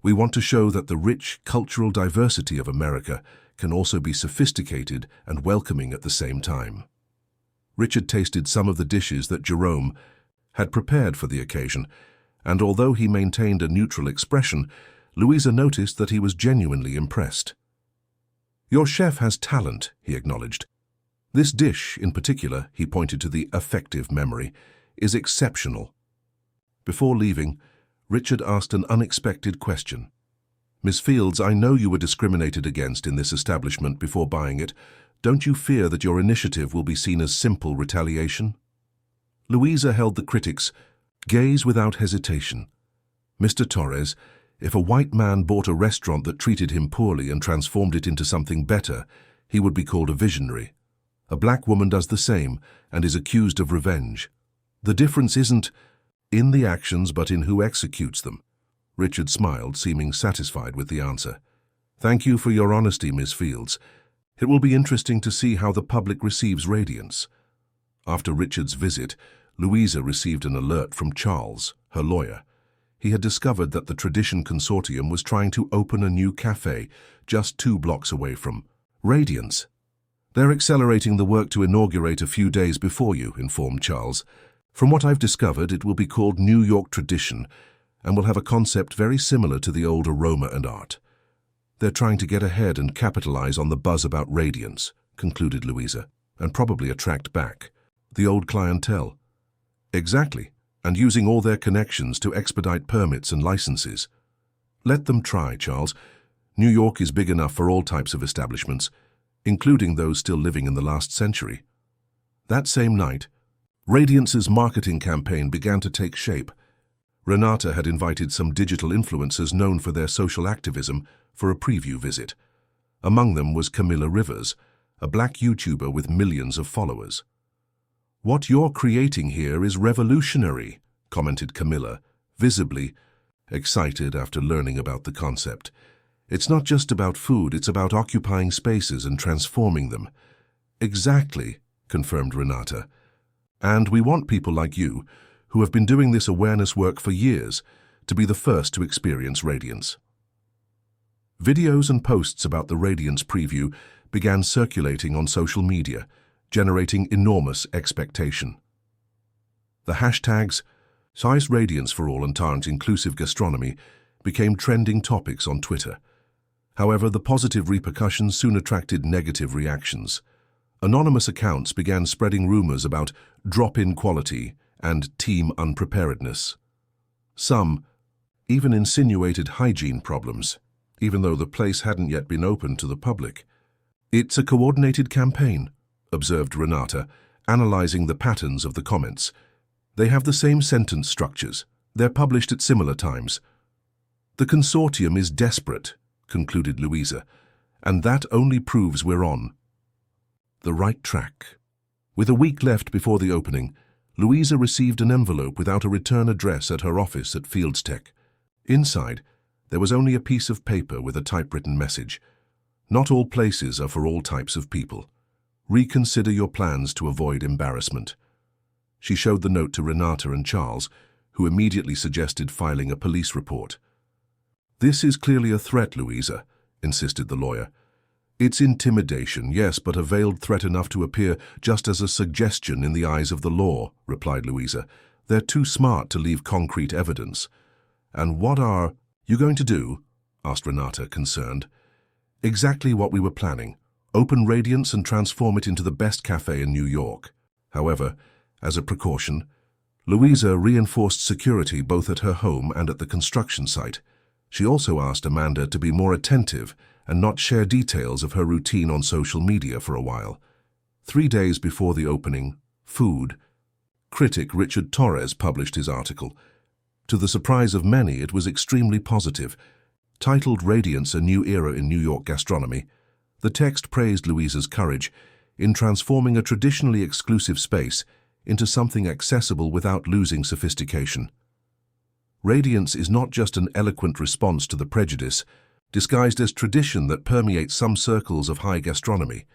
We want to show that the rich cultural diversity of America can also be sophisticated and welcoming at the same time." Richard tasted some of the dishes that Jerome had prepared for the occasion, and although he maintained a neutral expression, Louisa noticed that he was genuinely impressed. "Your chef has talent," he acknowledged. "This dish, in particular," he pointed to the effective memory, "is exceptional." Before leaving, Richard asked an unexpected question. "Miss Fields, I know you were discriminated against in this establishment before buying it. Don't you fear that your initiative will be seen as simple retaliation?" Louisa held the critic's gaze without hesitation. "Mr. Torres, if a white man bought a restaurant that treated him poorly and transformed it into something better, he would be called a visionary. A black woman does the same and is accused of revenge. The difference isn't in the actions but in who executes them." Richard smiled, seeming satisfied with the answer. "Thank you for your honesty, Miss Fields. It will be interesting to see how the public receives Radiance." After Richard's visit, Louisa received an alert from Charles, her lawyer. He had discovered that the Tradition Consortium was trying to open a new cafe just 2 blocks away from Radiance. "They're accelerating the work to inaugurate a few days before you," informed Charles. "From what I've discovered, it will be called New York Tradition and will have a concept very similar to the old Aroma and Art. They're trying to get ahead and capitalize on the buzz about Radiance," concluded Louisa, "and probably attract back the old clientele." "Exactly, and using all their connections to expedite permits and licenses." "Let them try, Charles. New York is big enough for all types of establishments, including those still living in the last century." That same night, Radiance's marketing campaign began to take shape. Renata had invited some digital influencers known for their social activism for a preview visit. Among them was Camilla Rivers, a black YouTuber with millions of followers. "What you're creating here is revolutionary," commented Camilla, visibly excited after learning about the concept. "It's not just about food, it's about occupying spaces and transforming them." "Exactly," confirmed Renata. "And we want people like you, who have been doing this awareness work for years, to be the first to experience Radiance." Videos and posts about the Radiance preview began circulating on social media, generating enormous expectation. The hashtags Size Radiance for All and Tarrant Inclusive Gastronomy became trending topics on Twitter. However, the positive repercussions soon attracted negative reactions. Anonymous accounts began spreading rumors about drop-in quality and team unpreparedness. Some even insinuated hygiene problems, even though the place hadn't yet been opened to the public. "It's a coordinated campaign," observed Renata, analyzing the patterns of the comments. "They have the same sentence structures. They're published at similar times." "The consortium is desperate," concluded Louisa, "and that only proves we're on the right track." With a week left before the opening, Louisa received an envelope without a return address at her office at Fields Tech. Inside, there was only a piece of paper with a typewritten message. "Not all places are for all types of people. Reconsider your plans to avoid embarrassment." She showed the note to Renata and Charles, who immediately suggested filing a police report. "This is clearly a threat, Louisa," insisted the lawyer. "It's intimidation, yes, but a veiled threat enough to appear just as a suggestion in the eyes of the law," replied Louisa. "They're too smart to leave concrete evidence." "And what are you going to do?" asked Renata, concerned. "Exactly what we were planning. Open Radiance and transform it into the best cafe in New York." However, as a precaution, Louisa reinforced security both at her home and at the construction site. She also asked Amanda to be more attentive and not share details of her routine on social media for a while. 3 days before the opening, food critic Richard Torres published his article. To the surprise of many, it was extremely positive. Titled Radiance, A New Era in New York Gastronomy, the text praised Louisa's courage, in transforming a traditionally exclusive space into something accessible without losing sophistication. Radiance is not just an eloquent response to the prejudice, disguised as tradition that permeates some circles of high gastronomy.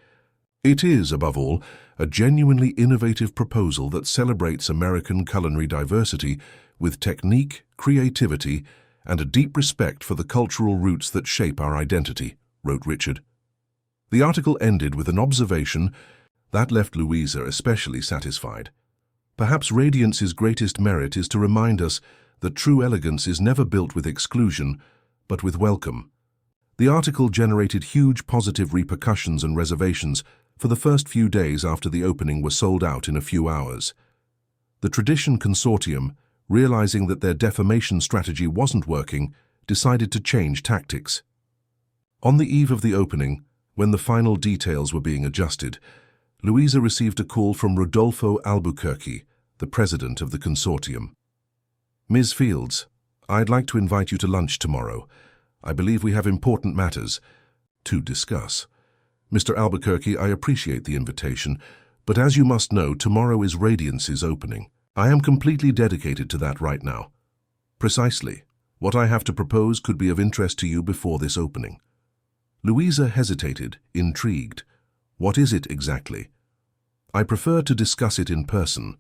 It is, above all, a genuinely innovative proposal that celebrates American culinary diversity with technique, creativity, and a deep respect for the cultural roots that shape our identity, wrote Richard. The article ended with an observation that left Louisa especially satisfied. Perhaps Radiance's greatest merit is to remind us that true elegance is never built with exclusion, but with welcome. The article generated huge positive repercussions, and reservations for the first few days after the opening were sold out in a few hours. The Tradition Consortium, realizing that their defamation strategy wasn't working, decided to change tactics. On the eve of the opening, when the final details were being adjusted, Louisa received a call from Rodolfo Albuquerque, the president of the consortium. "Ms. Fields, I'd like to invite you to lunch tomorrow. I believe we have important matters to discuss." "Mr. Albuquerque, I appreciate the invitation, but as you must know, tomorrow is Radiance's opening. I am completely dedicated to that right now." "Precisely. What I have to propose could be of interest to you before this opening." Louisa hesitated, intrigued. "What is it exactly?" "I prefer to discuss it in person.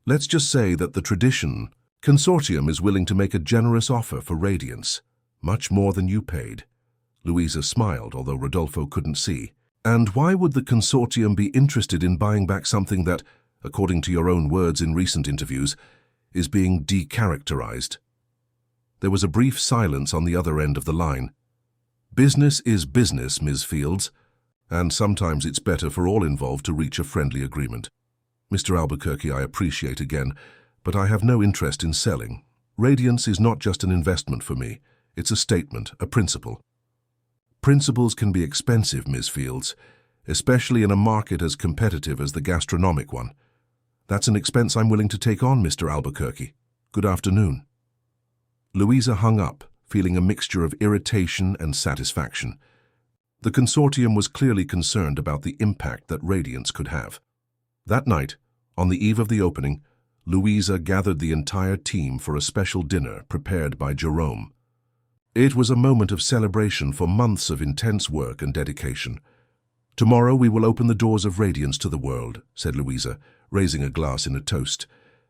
Let's just say that the Tradition Consortium is willing to make a generous offer for Radiance, much more than you paid." Louisa smiled, although Rodolfo couldn't see. "And why would the consortium be interested in buying back something that, according to your own words in recent interviews, is being decharacterized?" There was a brief silence on the other end of the line. "Business is business, Ms. Fields, and sometimes it's better for all involved to reach a friendly agreement. Mr. Albuquerque, I appreciate again, but I have no interest in selling. Radiance is not just an investment for me. It's a statement, a principle." "Principles can be expensive, Ms. Fields, especially in a market as competitive as the gastronomic one. That's an expense I'm willing to take on, Mr. Albuquerque. Good afternoon." Louisa hung up, feeling a mixture of irritation and satisfaction. The consortium was clearly concerned about the impact that Radiance could have. That night, on the eve of the opening, Louisa gathered the entire team for a special dinner prepared by Jerome. It was a moment of celebration for months of intense work and dedication. "Tomorrow we will open the doors of Radiance to the world," said Louisa, raising a glass in a toast.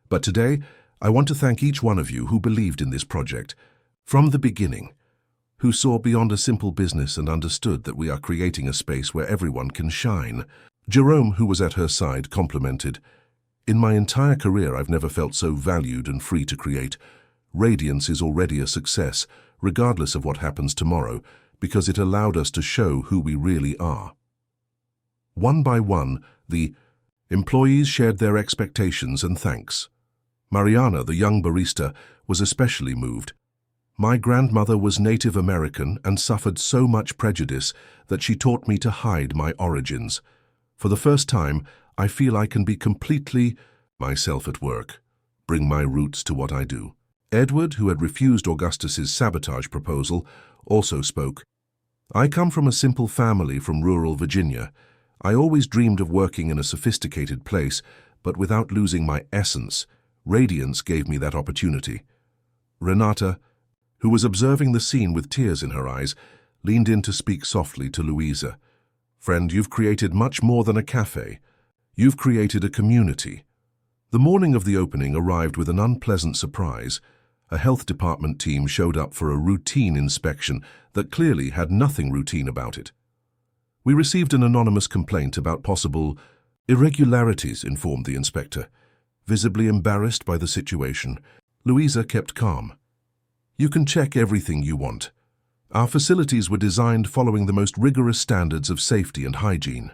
"But today, I want to thank each one of you who believed in this project from the beginning, who saw beyond a simple business and understood that we are creating a space where everyone can shine." Jerome, who was at her side, complimented, "In my entire career, I've never felt so valued and free to create. Radiance is already a success, regardless of what happens tomorrow, because it allowed us to show who we really are." One by one, the employees shared their expectations and thanks. Mariana, the young barista, was especially moved. "My grandmother was Native American and suffered so much prejudice that she taught me to hide my origins. For the first time, I feel I can be completely myself at work, bring my roots to what I do." Edward, who had refused Augustus's sabotage proposal, also spoke. "I come from a simple family from rural Virginia. I always dreamed of working in a sophisticated place, but without losing my essence. Radiance gave me that opportunity." Renata, who was observing the scene with tears in her eyes, leaned in to speak softly to Louisa. "Friend, you've created much more than a cafe. You've created a community." The morning of the opening arrived with an unpleasant surprise. A health department team showed up for a routine inspection that clearly had nothing routine about it. "We received an anonymous complaint about possible irregularities," informed the inspector. Visibly embarrassed by the situation, Louisa kept calm. "You can check everything you want. Our facilities were designed following the most rigorous standards of safety and hygiene."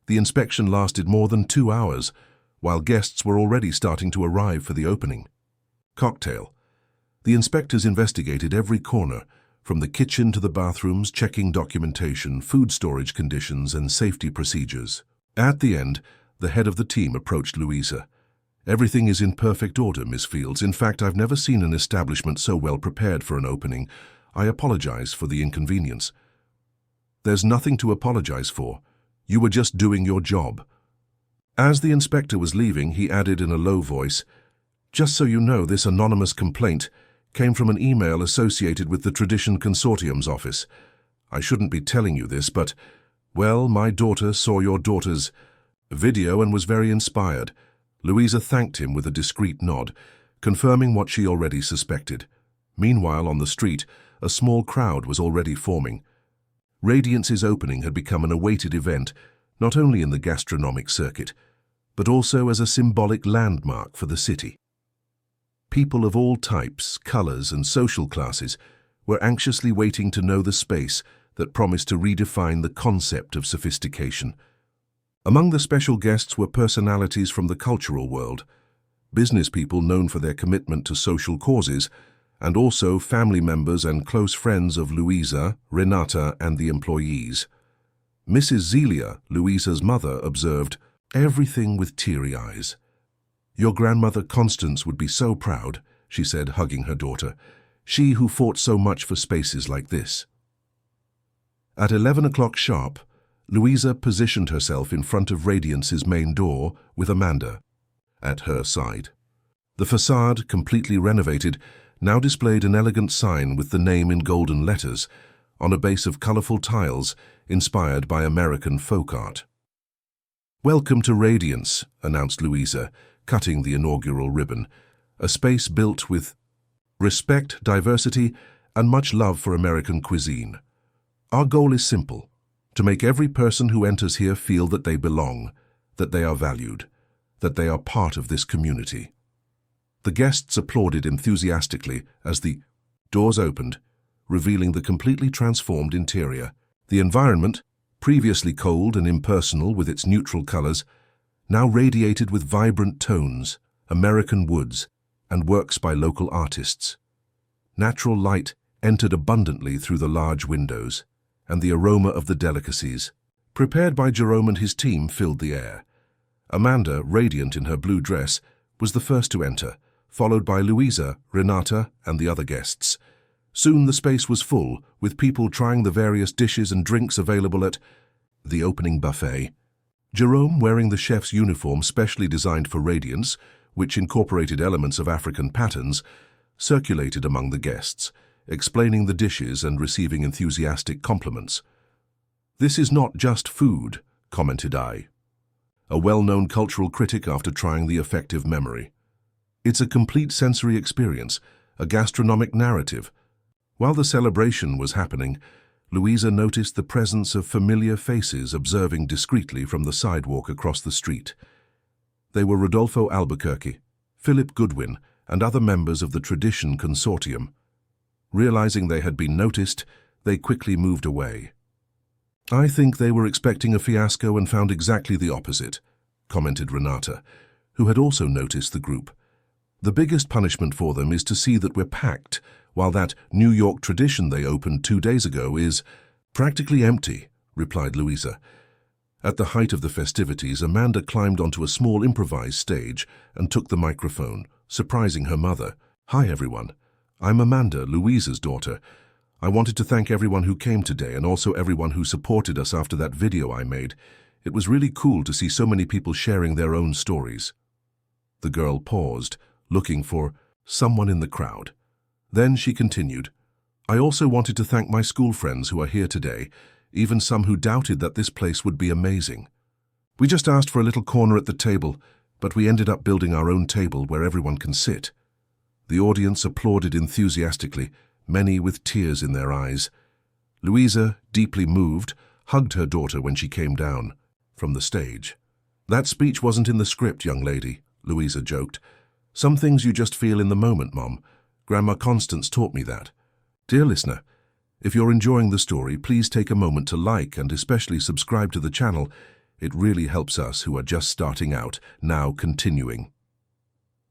The inspection lasted more than 2 hours, while guests were already starting to arrive for the opening. Cocktail. The inspectors investigated every corner, from the kitchen to the bathrooms, checking documentation, food storage conditions, and safety procedures. At the end, the head of the team approached Louisa. "Everything is in perfect order, Miss Fields. In fact, I've never seen an establishment so well prepared for an opening. I apologize for the inconvenience." "There's nothing to apologize for. You were just doing your job." As the inspector was leaving, he added in a low voice, "Just so you know, this anonymous complaint came from an email associated with the Tradition Consortium's office. I shouldn't be telling you this, but, well, my daughter saw your daughter's video and was very inspired." Louisa thanked him with a discreet nod, confirming what she already suspected. Meanwhile, on the street, a small crowd was already forming. Radiance's opening had become an awaited event, not only in the gastronomic circuit, but also as a symbolic landmark for the city. People of all types, colors, and social classes were anxiously waiting to know the space that promised to redefine the concept of sophistication. Among the special guests were personalities from the cultural world, business people known for their commitment to social causes, and also family members and close friends of Louisa, Renata, and the employees. Mrs. Zelia, Louisa's mother, observed, "Everything with teary eyes." "Your grandmother Constance would be so proud," she said, hugging her daughter, "she who fought so much for spaces like this." At 11 o'clock sharp, Louisa positioned herself in front of Radiance's main door with Amanda at her side. The facade, completely renovated, now displayed an elegant sign with the name in golden letters on a base of colorful tiles inspired by American folk art. "Welcome to Radiance," announced Louisa, cutting the inaugural ribbon, "a space built with respect, diversity, and much love for American cuisine. Our goal is simple: to make every person who enters here feel that they belong, that they are valued, that they are part of this community." The guests applauded enthusiastically as the doors opened, revealing the completely transformed interior. The environment, previously cold and impersonal with its neutral colors, now radiated with vibrant tones, American woods, and works by local artists. Natural light entered abundantly through the large windows, and the aroma of the delicacies, prepared by Jerome and his team, filled the air. Amanda, radiant in her blue dress, was the first to enter, followed by Louisa, Renata, and the other guests. Soon the space was full, with people trying the various dishes and drinks available at the opening buffet. Jerome, wearing the chef's uniform specially designed for Radiance, which incorporated elements of African patterns, circulated among the guests, explaining the dishes and receiving enthusiastic compliments. "This is not just food," commented I, a well-known cultural critic after trying the effective memory. "It's a complete sensory experience, a gastronomic narrative." While the celebration was happening, Louisa noticed the presence of familiar faces observing discreetly from the sidewalk across the street. They were Rodolfo Albuquerque, Philip Goodwin, and other members of the Tradition Consortium. Realizing they had been noticed, they quickly moved away. "I think they were expecting a fiasco and found exactly the opposite," commented Renata, who had also noticed the group. "The biggest punishment for them is to see that we're packed, while that New York Tradition they opened 2 days ago is practically empty," replied Louisa. At the height of the festivities, Amanda climbed onto a small improvised stage and took the microphone, surprising her mother. "Hi everyone, I'm Amanda, Louisa's daughter. I wanted to thank everyone who came today and also everyone who supported us after that video I made. It was really cool to see so many people sharing their own stories." The girl paused, looking for someone in the crowd. Then she continued, "I also wanted to thank my school friends who are here today, even some who doubted that this place would be amazing. We just asked for a little corner at the table, but we ended up building our own table where everyone can sit." The audience applauded enthusiastically, many with tears in their eyes. Louisa, deeply moved, hugged her daughter when she came down from the stage. "That speech wasn't in the script, young lady," Louisa joked. "Some things you just feel in the moment, Mom. Grandma Constance taught me that." Dear listener, if you're enjoying the story, please take a moment to like and especially subscribe to the channel. It really helps us who are just starting out, now continuing.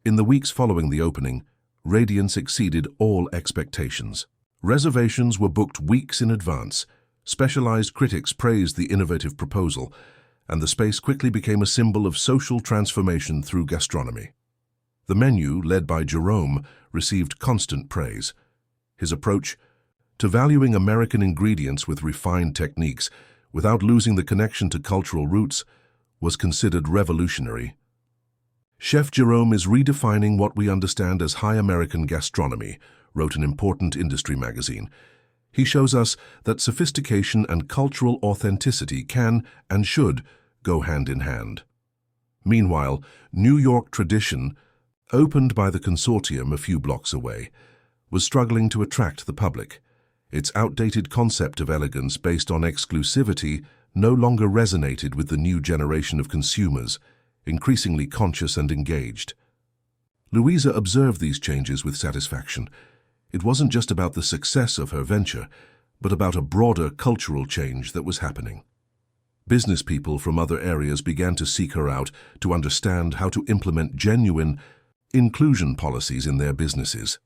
In the weeks following the opening, Radiance exceeded all expectations. Reservations were booked weeks in advance. Specialized critics praised the innovative proposal, and the space quickly became a symbol of social transformation through gastronomy. The menu, led by Jerome, received constant praise. His approach to valuing American ingredients with refined techniques without losing the connection to cultural roots, was considered revolutionary. Chef Jerome is redefining what we understand as high American gastronomy, wrote an important industry magazine. He shows us that sophistication and cultural authenticity can and should go hand in hand. Meanwhile, New York Tradition, opened by the consortium a few blocks away, was struggling to attract the public. Its outdated concept of elegance based on exclusivity no longer resonated with the new generation of consumers, increasingly conscious and engaged. Louisa observed these changes with satisfaction. It wasn't just about the success of her venture, but about a broader cultural change that was happening. Business people from other areas began to seek her out to understand how to implement genuine inclusion policies in their businesses.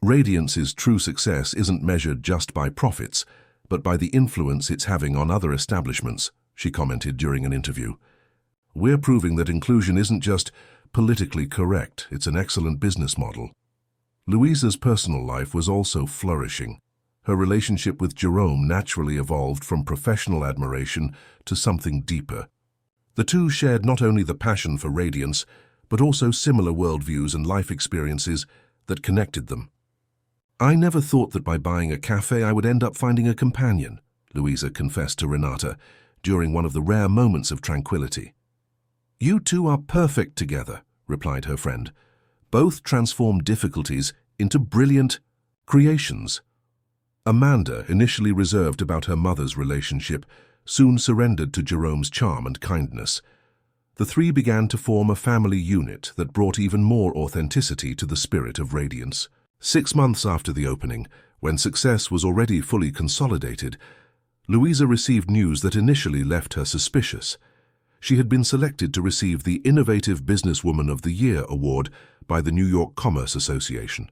Radiance's true success isn't measured just by profits, but by the influence it's having on other establishments, she commented during an interview. We're proving that inclusion isn't just politically correct, it's an excellent business model. Louisa's personal life was also flourishing. Her relationship with Jerome naturally evolved from professional admiration to something deeper. The two shared not only the passion for Radiance, but also similar worldviews and life experiences that connected them. I never thought that by buying a cafe I would end up finding a companion, Louisa confessed to Renata during one of the rare moments of tranquility. You two are perfect together, replied her friend. Both transform difficulties into brilliant creations. Amanda, initially reserved about her mother's relationship, soon surrendered to Jerome's charm and kindness. The three began to form a family unit that brought even more authenticity to the spirit of Radiance. 6 months after the opening, when success was already fully consolidated, Louisa received news that initially left her suspicious. She had been selected to receive the Innovative Businesswoman of the Year award by the New York Commerce Association.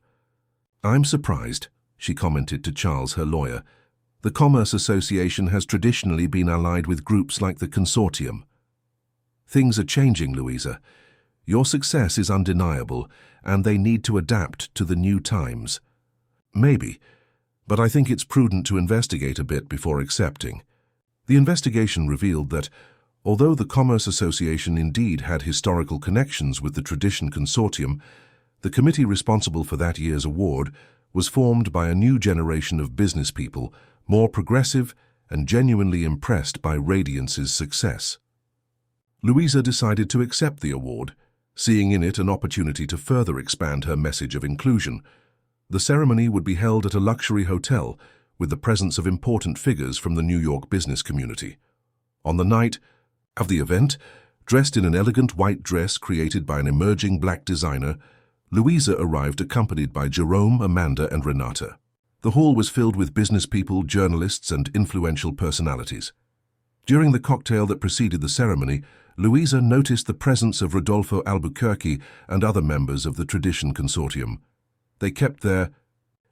I'm surprised, she commented to Charles, her lawyer. The Commerce Association has traditionally been allied with groups like the Consortium. Things are changing, Louisa. Your success is undeniable, and they need to adapt to the new times. Maybe, but I think it's prudent to investigate a bit before accepting. The investigation revealed that, although the Commerce Association indeed had historical connections with the Tradition Consortium, the committee responsible for that year's award was formed by a new generation of business people, more progressive and genuinely impressed by Radiance's success. Louisa decided to accept the award, seeing in it an opportunity to further expand her message of inclusion. The ceremony would be held at a luxury hotel with the presence of important figures from the New York business community. On the night of the event, dressed in an elegant white dress created by an emerging black designer, Louisa arrived accompanied by Jerome, Amanda, and Renata. The hall was filled with business people, journalists, and influential personalities. During the cocktail that preceded the ceremony, Louisa noticed the presence of Rodolfo Albuquerque and other members of the Tradition Consortium. They kept their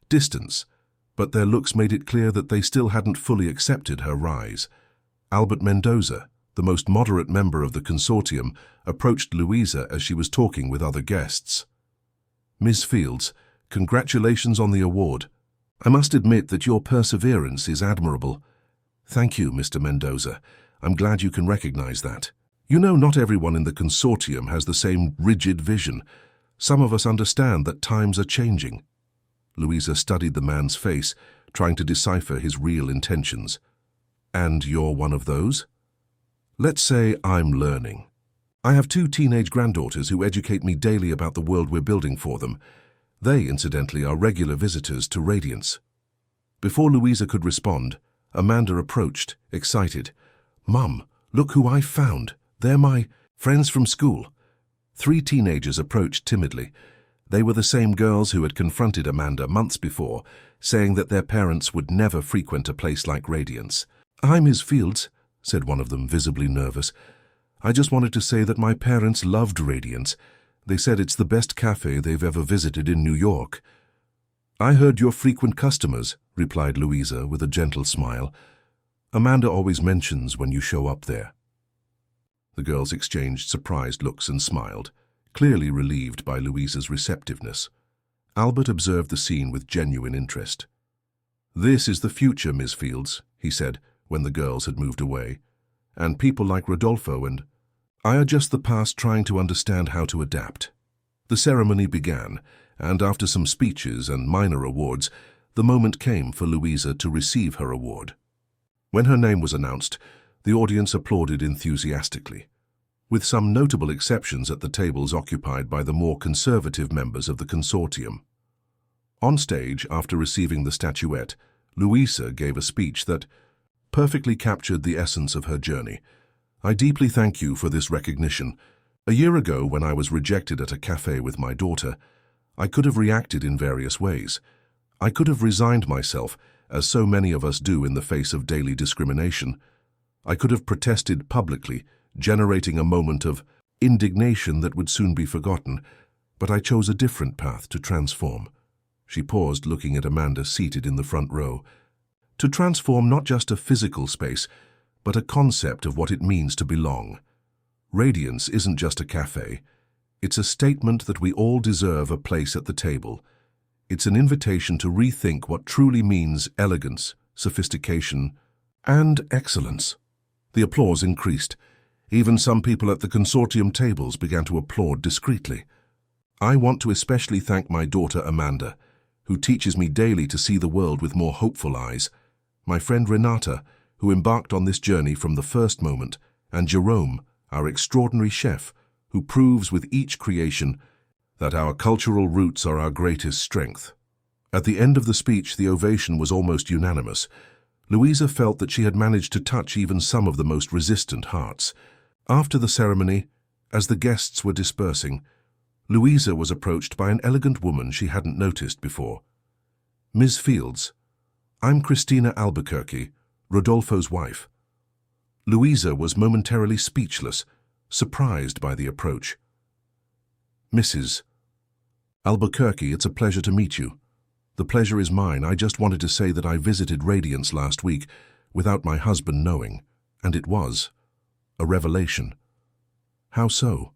distance, but their looks made it clear that they still hadn't fully accepted her rise. Albert Mendoza, the most moderate member of the consortium, approached Louisa as she was talking with other guests. Ms. Fields, congratulations on the award. I must admit that your perseverance is admirable. Thank you, Mr. Mendoza. I'm glad you can recognize that. You know, not everyone in the consortium has the same rigid vision. Some of us understand that times are changing. Louisa studied the man's face, trying to decipher his real intentions. And you're one of those? Let's say I'm learning. I have 2 teenage granddaughters who educate me daily about the world we're building for them. They, incidentally, are regular visitors to Radiance. Before Louisa could respond, Amanda approached, excited. Mum, look who I found. They're my friends from school. 3 teenagers approached timidly. They were the same girls who had confronted Amanda months before, saying that their parents would never frequent a place like Radiance. I'm Ms. Fields, said one of them, visibly nervous. I just wanted to say that my parents loved Radiance. They said it's the best cafe they've ever visited in New York. I heard you're frequent customers, replied Louisa with a gentle smile. Amanda always mentions when you show up there. The girls exchanged surprised looks and smiled, clearly relieved by Louisa's receptiveness. Albert observed the scene with genuine interest. This is the future, Miss Fields, he said, when the girls had moved away. And people like Rodolfo and I are just the past trying to understand how to adapt. The ceremony began, and after some speeches and minor awards, the moment came for Louisa to receive her award. When her name was announced, the audience applauded enthusiastically, with some notable exceptions at the tables occupied by the more conservative members of the consortium. On stage, after receiving the statuette, Louisa gave a speech that perfectly captured the essence of her journey. I deeply thank you for this recognition. A year ago, when I was rejected at a cafe with my daughter, I could have reacted in various ways. I could have resigned myself, as so many of us do in the face of daily discrimination. I could have protested publicly, generating a moment of indignation that would soon be forgotten, but I chose a different path to transform. She paused, looking at Amanda seated in the front row. To transform not just a physical space, but a concept of what it means to belong. Radiance isn't just a cafe. It's a statement that we all deserve a place at the table. It's an invitation to rethink what truly means elegance, sophistication, and excellence. The applause increased. Even some people at the consortium tables began to applaud discreetly. I want to especially thank my daughter Amanda, who teaches me daily to see the world with more hopeful eyes, my friend Renata, who embarked on this journey from the first moment, and Jerome, our extraordinary chef, who proves with each creation that our cultural roots are our greatest strength. At the end of the speech, the ovation was almost unanimous. Louisa felt that she had managed to touch even some of the most resistant hearts. After the ceremony, as the guests were dispersing, Louisa was approached by an elegant woman she hadn't noticed before. "Ms. Fields, I'm Christina Albuquerque, Rodolfo's wife." Louisa was momentarily speechless, surprised by the approach. "Mrs. Albuquerque, it's a pleasure to meet you. The pleasure is mine. I just wanted to say that I visited Radiance last week without my husband knowing, and it was a revelation." "How so?"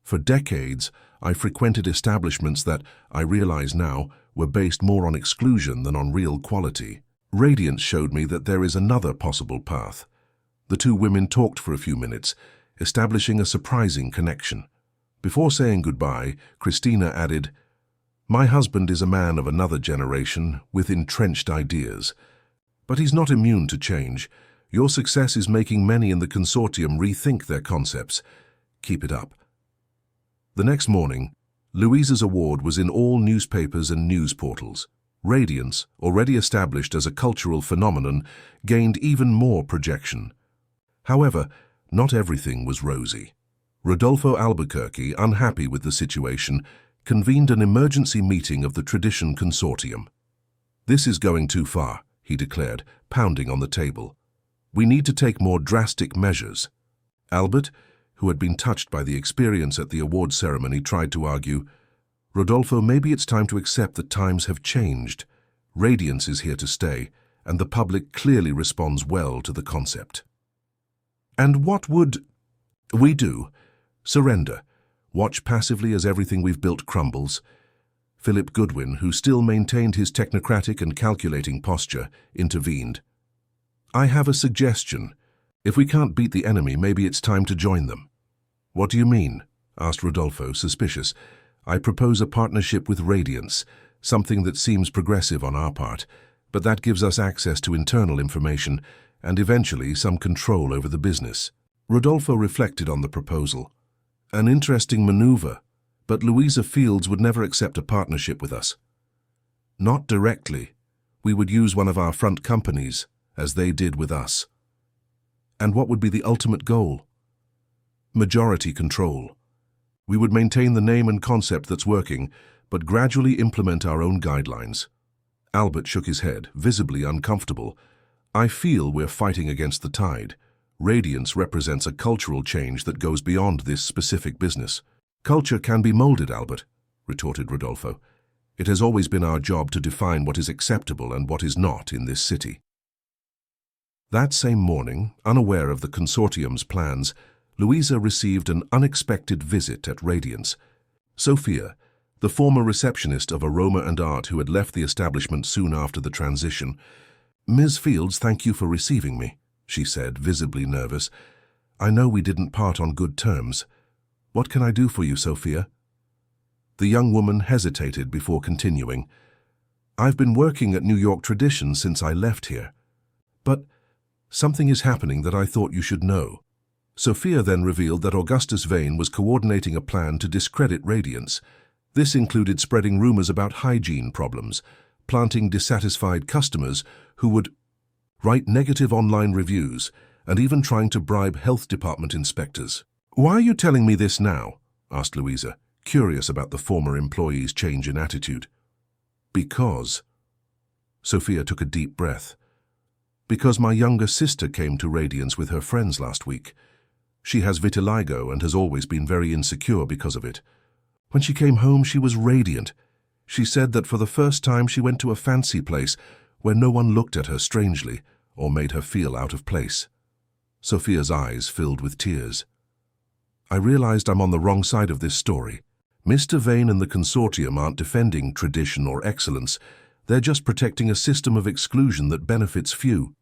"For decades, I frequented establishments that, I realize now, were based more on exclusion than on real quality. Radiance showed me that there is another possible path." The two women talked for a few minutes, establishing a surprising connection. Before saying goodbye, Christina added, "My husband is a man of another generation with entrenched ideas. But he's not immune to change. Your success is making many in the consortium rethink their concepts. Keep it up." The next morning, Louisa's award was in all newspapers and news portals. Radiance, already established as a cultural phenomenon, gained even more projection. However, not everything was rosy. Rodolfo Albuquerque, unhappy with the situation, convened an emergency meeting of the Tradition Consortium. "This is going too far," he declared, pounding on the table. "We need to take more drastic measures." Albert, who had been touched by the experience at the award ceremony, tried to argue, "Rodolfo, maybe it's time to accept that times have changed. Radiance is here to stay, and the public clearly responds well to the concept." "And what would we do? Surrender? Watch passively as everything we've built crumbles?" Philip Goodwin, who still maintained his technocratic and calculating posture, intervened. "I have a suggestion. If we can't beat the enemy, maybe it's time to join them." "What do you mean?" asked Rodolfo, suspicious. "I propose a partnership with Radiance, something that seems progressive on our part, but that gives us access to internal information and eventually some control over the business." Rodolfo reflected on the proposal. "An interesting maneuver, but Louisa Fields would never accept a partnership with us." "Not directly. We would use one of our front companies, as they did with us." "And what would be the ultimate goal?" "Majority control. We would maintain the name and concept that's working, but gradually implement our own guidelines." Albert shook his head, visibly uncomfortable. "I feel we're fighting against the tide. Radiance represents a cultural change that goes beyond this specific business." "Culture can be molded, Albert," retorted Rodolfo. "It has always been our job to define what is acceptable and what is not in this city." That same morning, unaware of the consortium's plans, Louisa received an unexpected visit at Radiance. Sophia, the former receptionist of Aroma and Art who had left the establishment soon after the transition. "Ms. Fields, thank you for receiving me." she said, visibly nervous. "I know we didn't part on good terms. What can I do for you, Sophia?" The young woman hesitated before continuing. "I've been working at New York Tradition since I left here. But something is happening that I thought you should know." Sophia then revealed that Augustus Vane was coordinating a plan to discredit Radiance. This included spreading rumors about hygiene problems, planting dissatisfied customers who would write negative online reviews, and even trying to bribe health department inspectors. "Why are you telling me this now?" asked Louisa, curious about the former employee's change in attitude. "Because..." Sophia took a deep breath. "Because my younger sister came to Radiance with her friends last week. She has vitiligo and has always been very insecure because of it. When she came home, she was radiant. She said that for the first time she went to a fancy place where no one looked at her strangely or made her feel out of place." Sophia's eyes filled with tears. "I realized I'm on the wrong side of this story. Mr. Vane and the consortium aren't defending tradition or excellence. They're just protecting a system of exclusion that benefits few."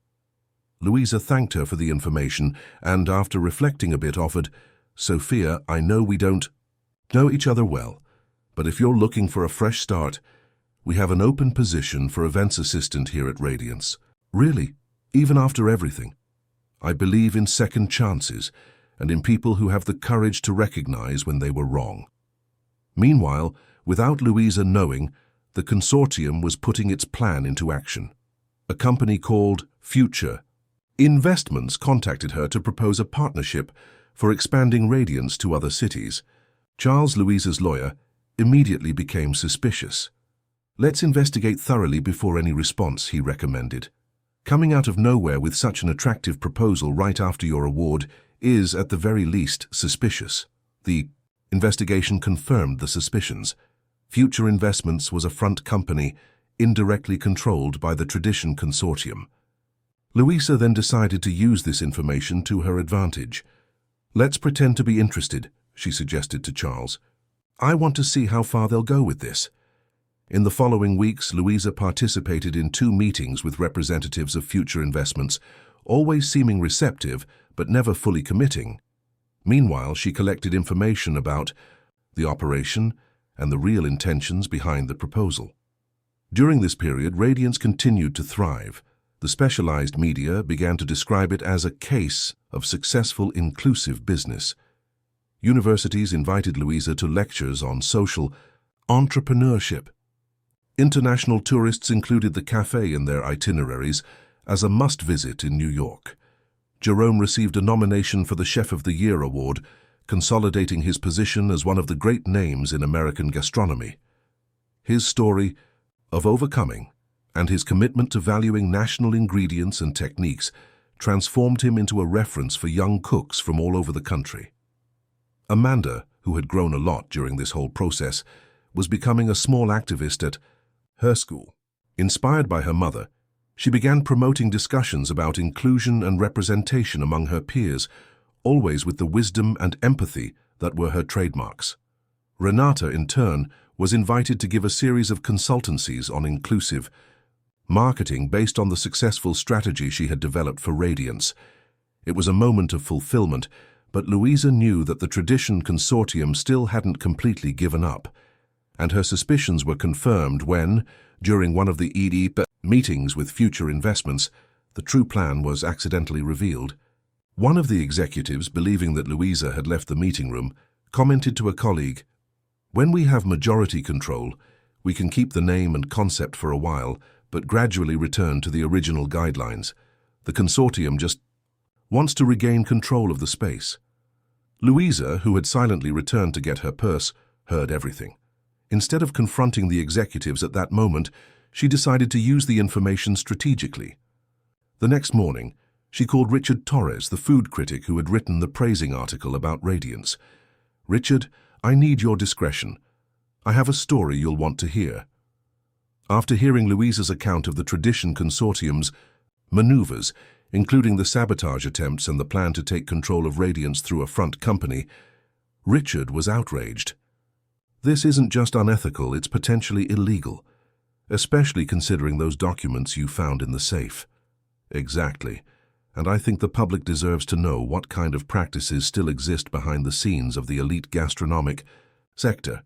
Louisa thanked her for the information and, after reflecting a bit, offered, "Sophia, I know we don't know each other well, but if you're looking for a fresh start, we have an open position for events assistant here at Radiance. Really, even after everything. I believe in second chances and in people who have the courage to recognize when they were wrong." Meanwhile, without Louisa knowing, the consortium was putting its plan into action. A company called Future Investments contacted her to propose a partnership for expanding Radiance to other cities. Charles, Louisa's lawyer, immediately became suspicious. "Let's investigate thoroughly before any response," he recommended. "Coming out of nowhere with such an attractive proposal right after your award is, at the very least, suspicious." The investigation confirmed the suspicions. Future Investments was a front company, indirectly controlled by the Tradition Consortium. Louisa then decided to use this information to her advantage. "Let's pretend to be interested," she suggested to Charles. "I want to see how far they'll go with this." In the following weeks, Louisa participated in 2 meetings with representatives of Future Investments, always seeming receptive but never fully committing. Meanwhile, she collected information about the operation and the real intentions behind the proposal. During this period, Radiance continued to thrive. The specialized media began to describe it as a case of successful inclusive business. Universities invited Louisa to lectures on social entrepreneurship. International tourists included the Café in their itineraries as a must-visit in New York. Jerome received a nomination for the Chef of the Year award, consolidating his position as one of the great names in American gastronomy. His story of overcoming and his commitment to valuing national ingredients and techniques transformed him into a reference for young cooks from all over the country. Amanda, who had grown a lot during this whole process, was becoming a small activist at her school. Inspired by her mother, she began promoting discussions about inclusion and representation among her peers, always with the wisdom and empathy that were her trademarks. Renata, in turn, was invited to give a series of consultancies on inclusive marketing based on the successful strategy she had developed for Radiance. It was a moment of fulfillment, but Louisa knew that the Tradition Consortium still hadn't completely given up, and her suspicions were confirmed when, during one of the EDP meetings with Future Investments, the true plan was accidentally revealed. One of the executives, believing that Louisa had left the meeting room, commented to a colleague, "When we have majority control, we can keep the name and concept for a while, but gradually return to the original guidelines. The consortium just wants to regain control of the space." Louisa, who had silently returned to get her purse, heard everything. Instead of confronting the executives at that moment, she decided to use the information strategically. The next morning, she called Richard Torres, the food critic who had written the praising article about Radiance. "Richard, I need your discretion. I have a story you'll want to hear." After hearing Louisa's account of the Tradition Consortium's maneuvers, including the sabotage attempts and the plan to take control of Radiance through a front company, Richard was outraged. "This isn't just unethical, it's potentially illegal, especially considering those documents you found in the safe." "Exactly. and I think the public deserves to know what kind of practices still exist behind the scenes of the elite gastronomic sector.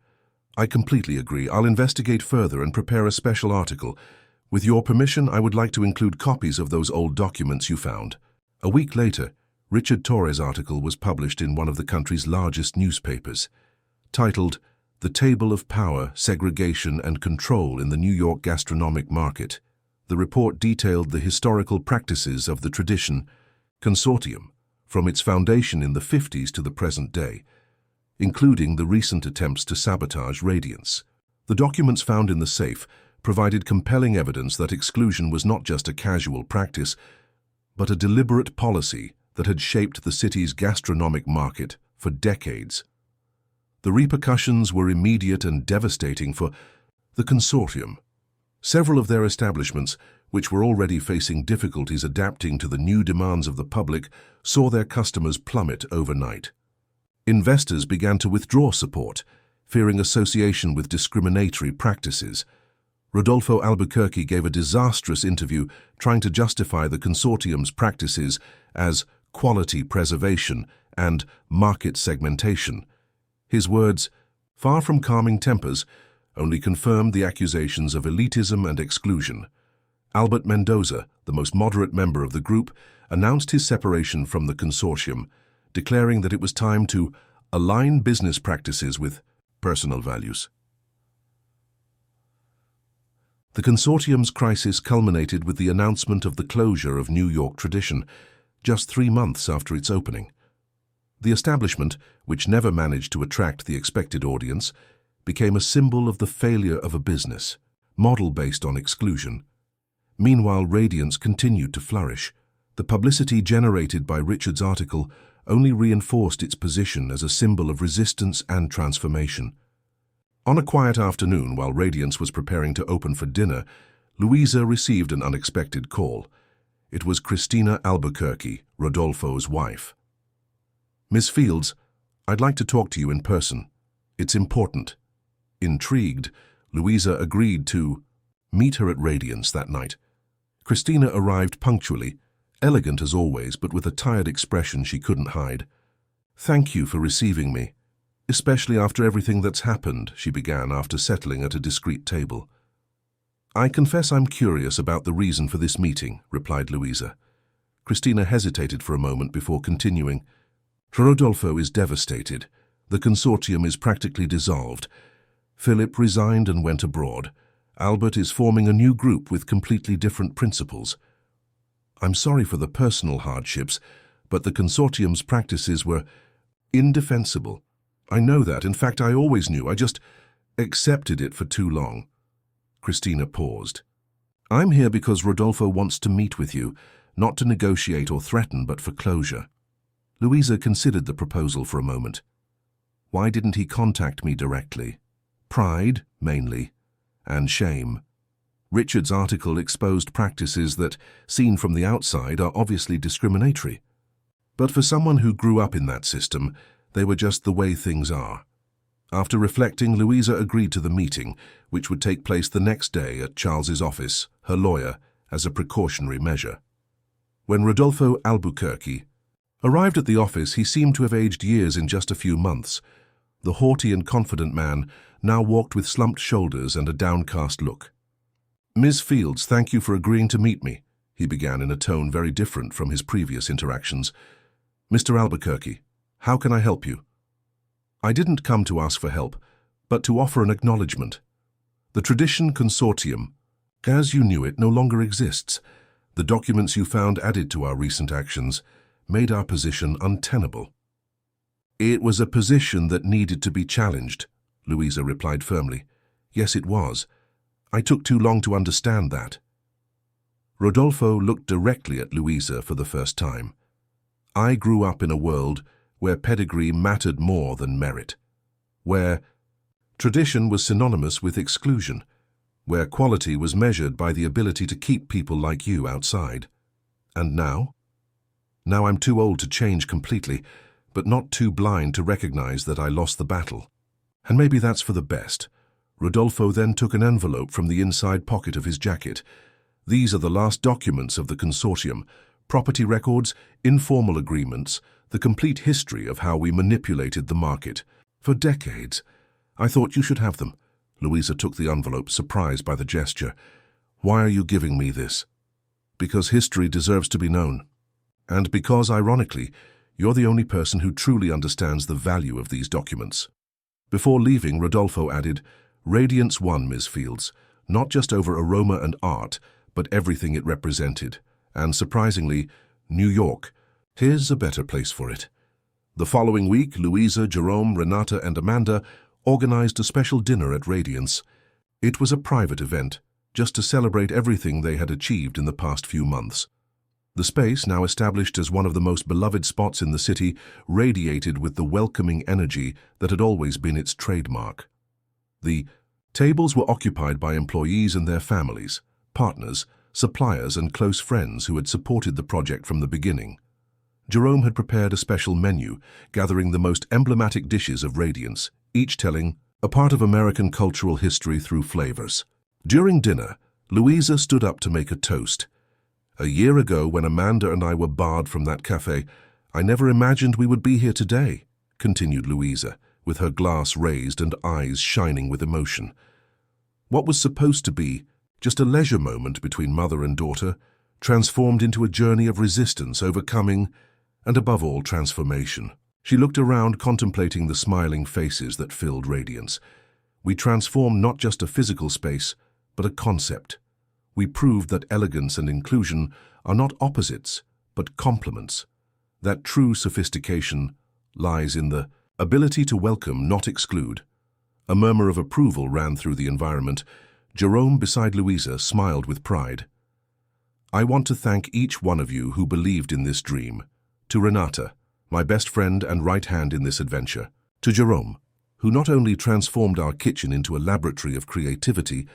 I completely agree. I'll investigate further and prepare a special article. With your permission, I would like to include copies of those old documents you found. A week later, Richard Torres' article was published in one of the country's largest newspapers, titled "The Table of Power, Segregation and Control in the New York Gastronomic Market." The report detailed the historical practices of the Tradition Consortium, from its foundation in the 50s to the present day, including the recent attempts to sabotage Radiance. The documents found in the safe provided compelling evidence that exclusion was not just a casual practice, but a deliberate policy that had shaped the city's gastronomic market for decades. The repercussions were immediate and devastating for the consortium. Several of their establishments, which were already facing difficulties adapting to the new demands of the public, saw their customers plummet overnight. Investors began to withdraw support, fearing association with discriminatory practices. Rodolfo Albuquerque gave a disastrous interview trying to justify the consortium's practices as quality preservation and market segmentation. His words, far from calming tempers, only confirmed the accusations of elitism and exclusion. Albert Mendoza, the most moderate member of the group, announced his separation from the consortium, declaring that it was time to align business practices with personal values. The consortium's crisis culminated with the announcement of the closure of New York Tradition, just 3 months after its opening. The establishment, which never managed to attract the expected audience, became a symbol of the failure of a business model based on exclusion. Meanwhile, Radiance continued to flourish. The publicity generated by Richard's article only reinforced its position as a symbol of resistance and transformation. On a quiet afternoon, while Radiance was preparing to open for dinner, Louisa received an unexpected call. It was Christina Albuquerque, Rodolfo's wife. "Miss Fields, I'd like to talk to you in person. It's important." Intrigued, Louisa agreed to meet her at Radiance that night. Christina arrived punctually, elegant as always, but with a tired expression she couldn't hide. "Thank you for receiving me, especially after everything that's happened," she began after settling at a discreet table. "I confess I'm curious about the reason for this meeting," replied Louisa. Christina hesitated for a moment before continuing. "Rodolfo is devastated. The consortium is practically dissolved. Philip resigned and went abroad. Albert is forming a new group with completely different principles. I'm sorry for the personal hardships, but the consortium's practices were indefensible. I know that. In fact, I always knew. I just accepted it for too long." Christina paused. "I'm here because Rodolfo wants to meet with you, not to negotiate or threaten, but for closure." Louisa considered the proposal for a moment. Why didn't he contact me directly? Pride, mainly, and shame. Richard's article exposed practices that, seen from the outside, are obviously discriminatory. But for someone who grew up in that system, they were just the way things are. After reflecting, Louisa agreed to the meeting, which would take place the next day at Charles's office, her lawyer, as a precautionary measure. When Rodolfo Albuquerque arrived at the office, he seemed to have aged years in just a few months. The haughty and confident man now walked with slumped shoulders and a downcast look. "Ms. Fields, thank you for agreeing to meet me," he began in a tone very different from his previous interactions. "Mr. Albuquerque, how can I help you?" "I didn't come to ask for help, but to offer an acknowledgement. The Tradition Consortium, as you knew it, no longer exists. The documents you found added to our recent actions made our position untenable." "It was a position that needed to be challenged," Louisa replied firmly. "Yes, it was. I took too long to understand that." Rodolfo looked directly at Louisa for the first time. "I grew up in a world where pedigree mattered more than merit, where tradition was synonymous with exclusion, where quality was measured by the ability to keep people like you outside. And now? Now I'm too old to change completely, but not too blind to recognize that I lost the battle. And maybe that's for the best." Rodolfo then took an envelope from the inside pocket of his jacket. "These are the last documents of the consortium, property records, informal agreements, the complete history of how we manipulated the market. For decades. I thought you should have them. Louisa took the envelope, surprised by the gesture. Why are you giving me this? Because history deserves to be known. And because, ironically, you're the only person who truly understands the value of these documents. Before leaving, Rodolfo added, Radiance won, Ms. Fields, not just over aroma and art, but everything it represented. And surprisingly, New York. Here's a better place for it. The following week, Louisa, Jerome, Renata, and Amanda organized a special dinner at Radiance. It was a private event, just to celebrate everything they had achieved in the past few months. The space, now established as one of the most beloved spots in the city, radiated with the welcoming energy that had always been its trademark. The tables were occupied by employees and their families, partners, suppliers, and close friends who had supported the project from the beginning. Jerome had prepared a special menu, gathering the most emblematic dishes of Radiance, each telling a part of American cultural history through flavors. During dinner, Louisa stood up to make a toast. A year ago, when Amanda and I were barred from that cafe, I never imagined we would be here today, continued Louisa, with her glass raised and eyes shining with emotion. What was supposed to be just a leisure moment between mother and daughter, transformed into a journey of resistance, overcoming, and above all, transformation. She looked around, contemplating the smiling faces that filled Radiance. We transformed not just a physical space, but a concept. We proved that elegance and inclusion are not opposites, but complements. That true sophistication lies in the ability to welcome, not exclude. A murmur of approval ran through the environment. Jerome, beside Louisa, smiled with pride. I want to thank each one of you who believed in this dream. To Renata, my best friend and right hand in this adventure. To Jerome, who not only transformed our kitchen into a laboratory of creativity,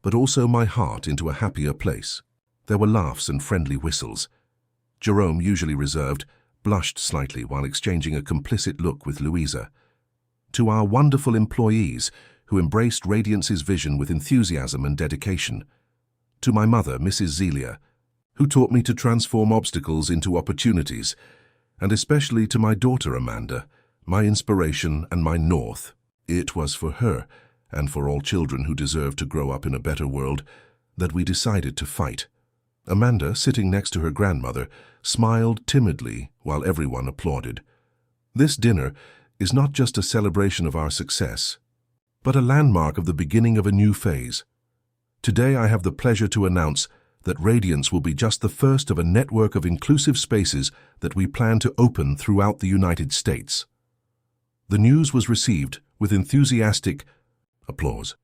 but also my heart into a happier place. There were laughs and friendly whistles. Jerome, usually reserved, blushed slightly while exchanging a complicit look with Louisa. To our wonderful employees, who embraced Radiance's vision with enthusiasm and dedication. To my mother, Mrs. Zelia, who taught me to transform obstacles into opportunities, and especially to my daughter Amanda, my inspiration and my north. It was for her, and for all children who deserve to grow up in a better world, that we decided to fight. Amanda, sitting next to her grandmother, smiled timidly while everyone applauded. This dinner is not just a celebration of our success, but a landmark of the beginning of a new phase. Today I have the pleasure to announce that Radiance will be just the first of a network of inclusive spaces that we plan to open throughout the United States. The news was received with enthusiastic applause.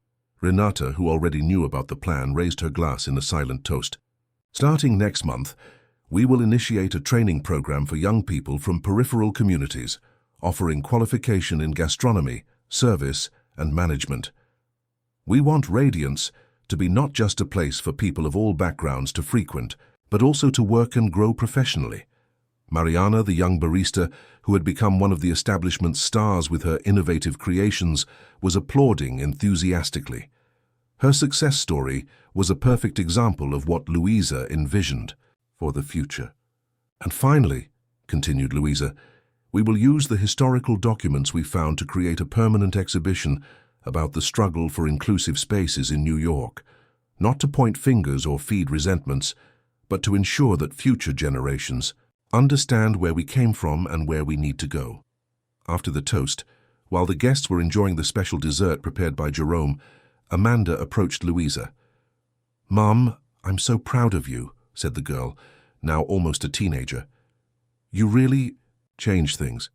Renata, who already knew about the plan, raised her glass in a silent toast. Starting next month, we will initiate a training program for young people from peripheral communities, offering qualification in gastronomy, service, and management. We want Radiance to be not just a place for people of all backgrounds to frequent, but also to work and grow professionally. Mariana, the young barista, who had become one of the establishment's stars with her innovative creations, was applauding enthusiastically. Her success story was a perfect example of what Louisa envisioned for the future. And finally, continued Louisa, we will use the historical documents we found to create a permanent exhibition about the struggle for inclusive spaces in New York, not to point fingers or feed resentments, but to ensure that future generations understand where we came from and where we need to go. After the toast, while the guests were enjoying the special dessert prepared by Jerome, Amanda approached Louisa. "Mom, I'm so proud of you," said the girl, now almost a teenager. "You really changed things."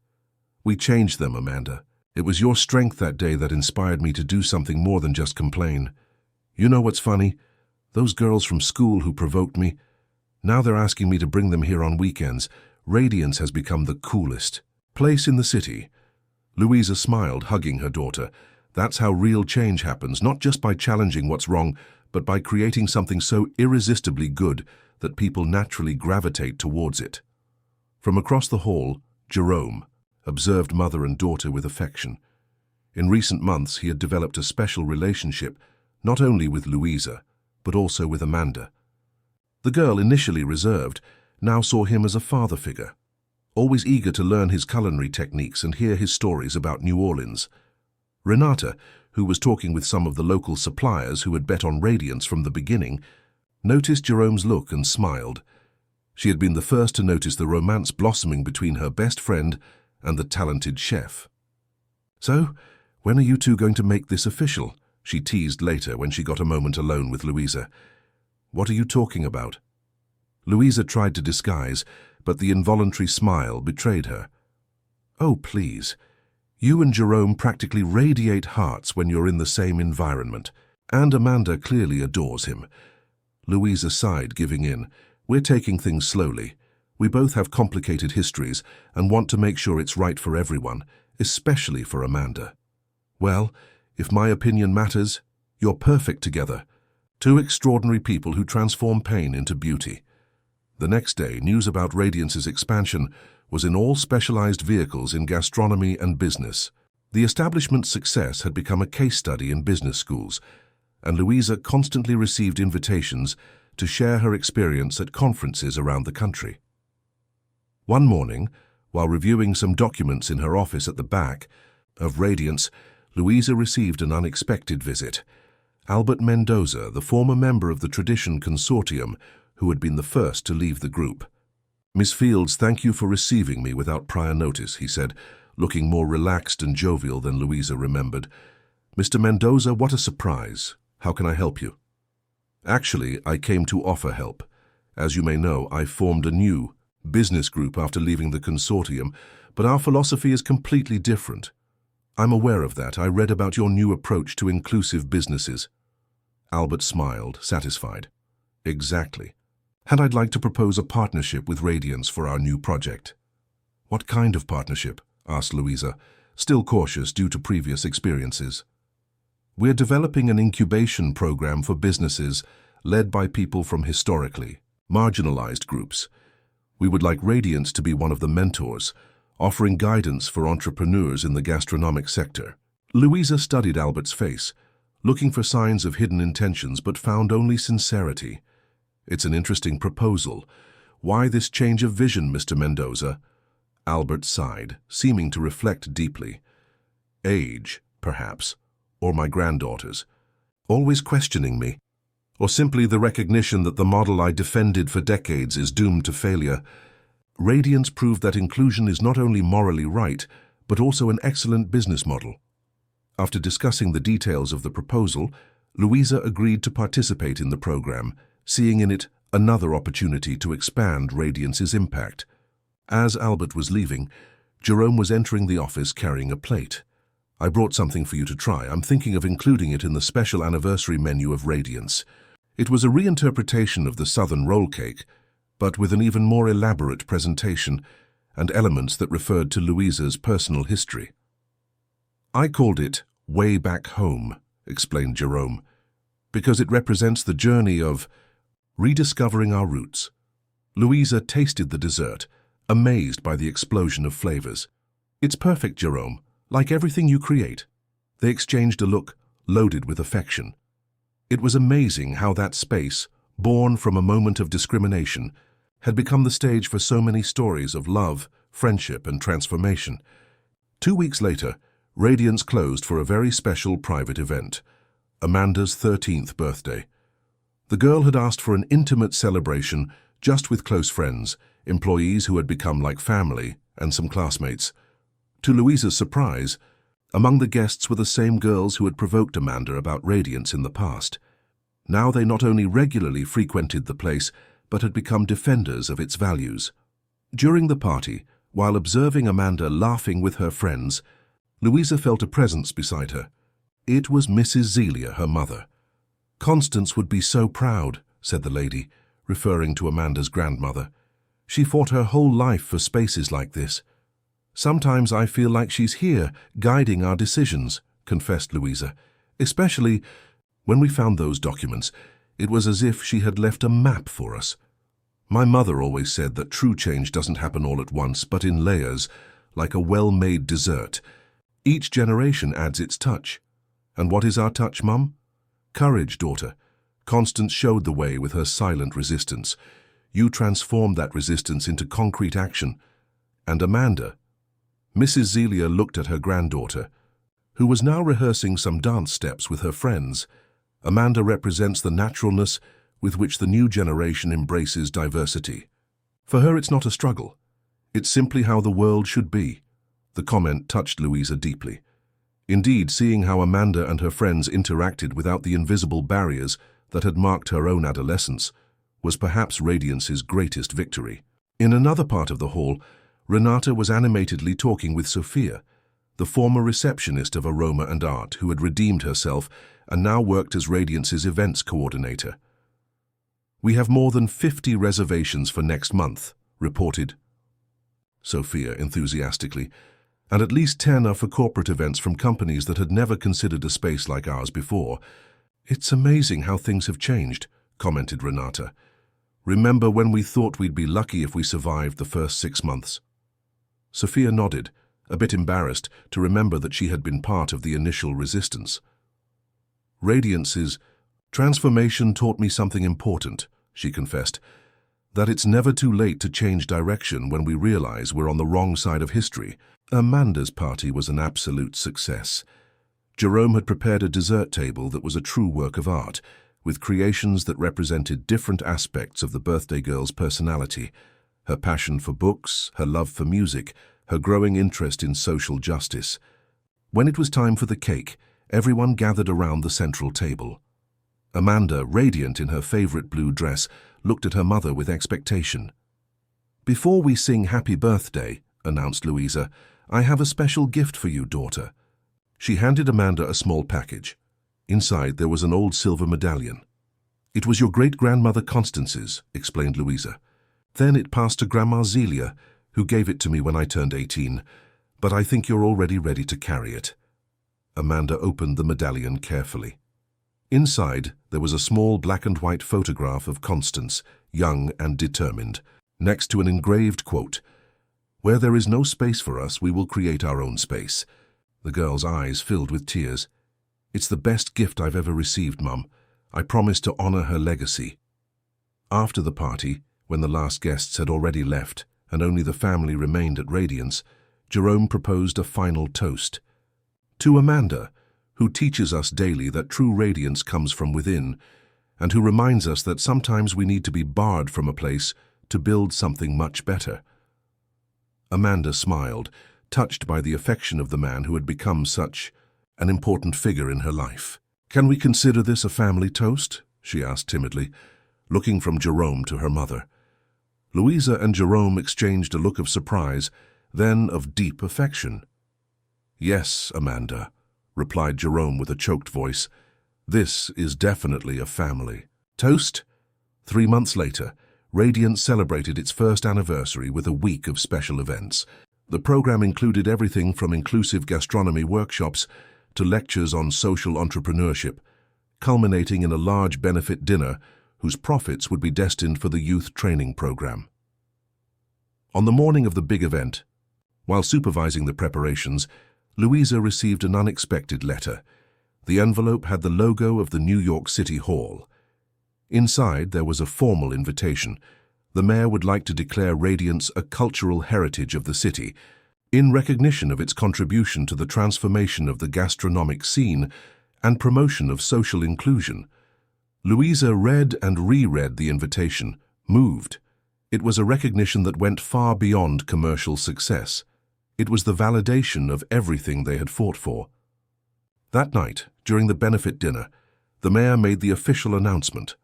"We changed them, Amanda. It was your strength that day that inspired me to do something more than just complain. You know what's funny? Those girls from school who provoked me, now they're asking me to bring them here on weekends. Radiance has become the coolest place in the city." Louisa smiled, hugging her daughter. That's how real change happens, not just by challenging what's wrong, but by creating something so irresistibly good that people naturally gravitate towards it. From across the hall, Jerome observed mother and daughter with affection. In recent months, he had developed a special relationship, not only with Louisa, but also with Amanda. The girl, initially reserved, now saw him as a father figure, always eager to learn his culinary techniques and hear his stories about New Orleans. Renata, who was talking with some of the local suppliers who had bet on Radiance from the beginning, noticed Jerome's look and smiled. She had been the first to notice the romance blossoming between her best friend and the talented chef. "So, when are you two going to make this official?" she teased later when she got a moment alone with Louisa. "What are you talking about?" Louisa tried to disguise, but the involuntary smile betrayed her. "Oh, please. You and Jerome practically radiate hearts when you're in the same environment, and Amanda clearly adores him." Louisa sighed, giving in. "We're taking things slowly. We both have complicated histories and want to make sure it's right for everyone, especially for Amanda." "Well, if my opinion matters, you're perfect together. Two extraordinary people who transform pain into beauty." The next day, news about Radiance's expansion was in all specialized vehicles in gastronomy and business. The establishment's success had become a case study in business schools, and Louisa constantly received invitations to share her experience at conferences around the country. One morning, while reviewing some documents in her office at the back of Radiance, Louisa received an unexpected visit. Albert Mendoza, the former member of the Tradition Consortium, who had been the first to leave the group. "Miss Fields, thank you for receiving me without prior notice," he said, looking more relaxed and jovial than Louisa remembered. "Mr. Mendoza, what a surprise. How can I help you?" "Actually, I came to offer help. As you may know, I formed a new business group after leaving the consortium, but our philosophy is completely different." "I'm aware of that. I read about your new approach to inclusive businesses." Albert smiled, satisfied. "Exactly. And I'd like to propose a partnership with Radiance for our new project." "What kind of partnership?" asked Louisa, still cautious due to previous experiences. "We're developing an incubation program for businesses led by people from historically marginalized groups. We would like Radiance to be one of the mentors, offering guidance for entrepreneurs in the gastronomic sector." Louisa studied Albert's face, looking for signs of hidden intentions but found only sincerity. "It's an interesting proposal. Why this change of vision, Mr. Mendoza?" Albert sighed, seeming to reflect deeply. "Age, perhaps, or my granddaughters. Always questioning me. Or simply the recognition that the model I defended for decades is doomed to failure. Radiance proved that inclusion is not only morally right, but also an excellent business model." After discussing the details of the proposal, Louisa agreed to participate in the program, seeing in it another opportunity to expand Radiance's impact. As Albert was leaving, Jerome was entering the office carrying a plate. "I brought something for you to try. I'm thinking of including it in the special anniversary menu of Radiance." It was a reinterpretation of the Southern roll cake, but with an even more elaborate presentation and elements that referred to Louisa's personal history. "I called it Way Back Home," explained Jerome, "because it represents the journey of rediscovering our roots." Louisa tasted the dessert, amazed by the explosion of flavors. "It's perfect, Jerome, like everything you create." They exchanged a look loaded with affection. It was amazing how that space, born from a moment of discrimination, had become the stage for so many stories of love, friendship, and transformation. 2 weeks later, Radiance closed for a very special private event, Amanda's 13th birthday. The girl had asked for an intimate celebration just with close friends, employees who had become like family, and some classmates. To Louisa's surprise, among the guests were the same girls who had provoked Amanda about Radiance in the past. Now they not only regularly frequented the place, but had become defenders of its values. During the party, while observing Amanda laughing with her friends, Louisa felt a presence beside her. It was Mrs. Zelia, her mother. "Constance would be so proud," said the lady, referring to Amanda's grandmother. "She fought her whole life for spaces like this." "Sometimes I feel like she's here, guiding our decisions," confessed Louisa. "Especially when we found those documents. It was as if she had left a map for us. My mother always said that true change doesn't happen all at once, but in layers, like a well-made dessert. Each generation adds its touch. And what is our touch, Mum? Courage, daughter. Constance showed the way with her silent resistance. You transformed that resistance into concrete action. And Amanda, Mrs. Zelia looked at her granddaughter, who was now rehearsing some dance steps with her friends. Amanda represents the naturalness with which the new generation embraces diversity. For her, it's not a struggle. It's simply how the world should be. The comment touched Louisa deeply. Indeed, seeing how Amanda and her friends interacted without the invisible barriers that had marked her own adolescence was perhaps Radiance's greatest victory. In another part of the hall, Renata was animatedly talking with Sophia, the former receptionist of Aroma and Art who had redeemed herself and now worked as Radiance's events coordinator. "We have more than 50 reservations for next month," reported Sophia enthusiastically, "and at least 10 are for corporate events from companies that had never considered a space like ours before." "It's amazing how things have changed," commented Renata. "Remember when we thought we'd be lucky if we survived the first 6 months?" Sophia nodded, a bit embarrassed to remember that she had been part of the initial resistance. "Radiance's transformation taught me something important," she confessed, "that it's never too late to change direction when we realize we're on the wrong side of history." Amanda's party was an absolute success. Jerome had prepared a dessert table that was a true work of art, with creations that represented different aspects of the birthday girl's personality: her passion for books, her love for music, her growing interest in social justice. When it was time for the cake, everyone gathered around the central table. Amanda, radiant in her favorite blue dress, looked at her mother with expectation. "Before we sing Happy Birthday," announced Louisa, "I have a special gift for you, daughter." She handed Amanda a small package. Inside there was an old silver medallion. "It was your great-grandmother Constance's," explained Louisa. "Then it passed to Grandma Zelia, who gave it to me when I turned 18, but I think you're already ready to carry it." Amanda opened the medallion carefully. Inside, there was a small black-and-white photograph of Constance, young and determined, next to an engraved quote, "Where there is no space for us, we will create our own space." The girl's eyes filled with tears. "It's the best gift I've ever received, Mum. I promise to honor her legacy." After the party, when the last guests had already left and only the family remained at Radiance, Jerome proposed a final toast. "To Amanda, who teaches us daily that true radiance comes from within, and who reminds us that sometimes we need to be barred from a place to build something much better." Amanda smiled, touched by the affection of the man who had become such an important figure in her life. "Can we consider this a family toast?" she asked timidly, looking from Jerome to her mother. Louisa and Jerome exchanged a look of surprise, then of deep affection. "Yes, Amanda," replied Jerome with a choked voice. "This is definitely a family toast." 3 months later, Radiance celebrated its first anniversary with a week of special events. The program included everything from inclusive gastronomy workshops to lectures on social entrepreneurship, culminating in a large benefit dinner whose profits would be destined for the youth training program. On the morning of the big event, while supervising the preparations, Louisa received an unexpected letter. The envelope had the logo of the New York City Hall. Inside, there was a formal invitation. The mayor would like to declare Radiance a cultural heritage of the city, in recognition of its contribution to the transformation of the gastronomic scene and promotion of social inclusion. Louisa read and reread the invitation, moved. It was a recognition that went far beyond commercial success. It was the validation of everything they had fought for. That night, during the benefit dinner, the mayor made the official announcement,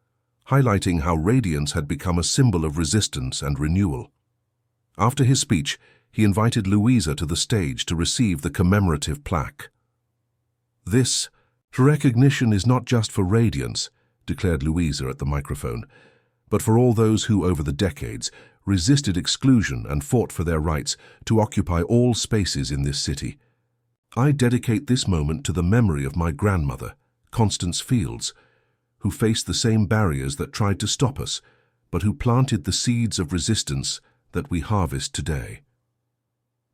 highlighting how Radiance had become a symbol of resistance and renewal. After his speech, he invited Louisa to the stage to receive the commemorative plaque. "This recognition is not just for Radiance," declared Louisa at the microphone, "but for all those who, over the decades, resisted exclusion and fought for their rights to occupy all spaces in this city. I dedicate this moment to the memory of my grandmother, Constance Fields, who faced the same barriers that tried to stop us, but who planted the seeds of resistance that we harvest today."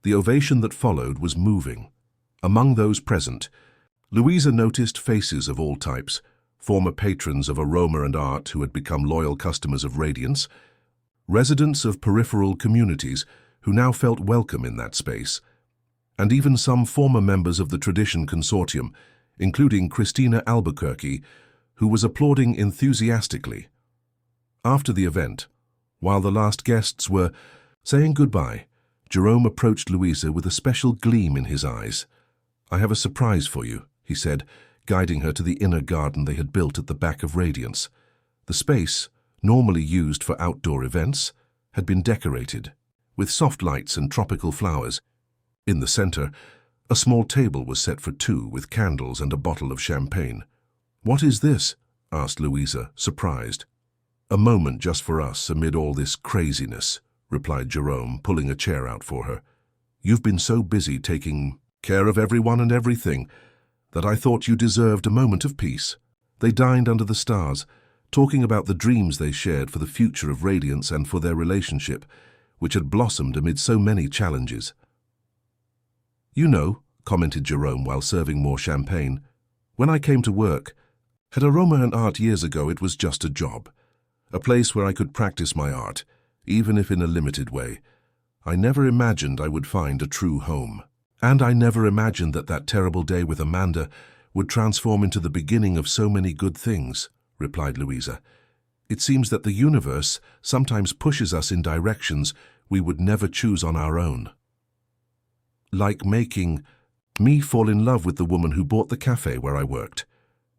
The ovation that followed was moving. Among those present, Louisa noticed faces of all types: former patrons of Aroma and Art who had become loyal customers of Radiance, residents of peripheral communities who now felt welcome in that space, and even some former members of the Tradition Consortium, including Christina Albuquerque, who was applauding enthusiastically. After the event, while the last guests were saying goodbye, Jerome approached Louisa with a special gleam in his eyes. "I have a surprise for you," he said, guiding her to the inner garden they had built at the back of Radiance. The space, normally used for outdoor events, had been decorated with soft lights and tropical flowers. In the center, a small table was set for two with candles and a bottle of champagne. "What is this?" asked Louisa, surprised. "A moment just for us amid all this craziness," replied Jerome, pulling a chair out for her. "You've been so busy taking care of everyone and everything that I thought you deserved a moment of peace." They dined under the stars, talking about the dreams they shared for the future of Radiance and for their relationship, which had blossomed amid so many challenges. "You know," commented Jerome while serving more champagne, "when I came to work at Aroma and Art years ago, it was just a job, a place where I could practice my art, even if in a limited way. I never imagined I would find a true home. And I never imagined that that terrible day with Amanda would transform into the beginning of so many good things," replied Louisa. "It seems that the universe sometimes pushes us in directions we would never choose on our own. Like making me fall in love with the woman who bought the cafe where I worked."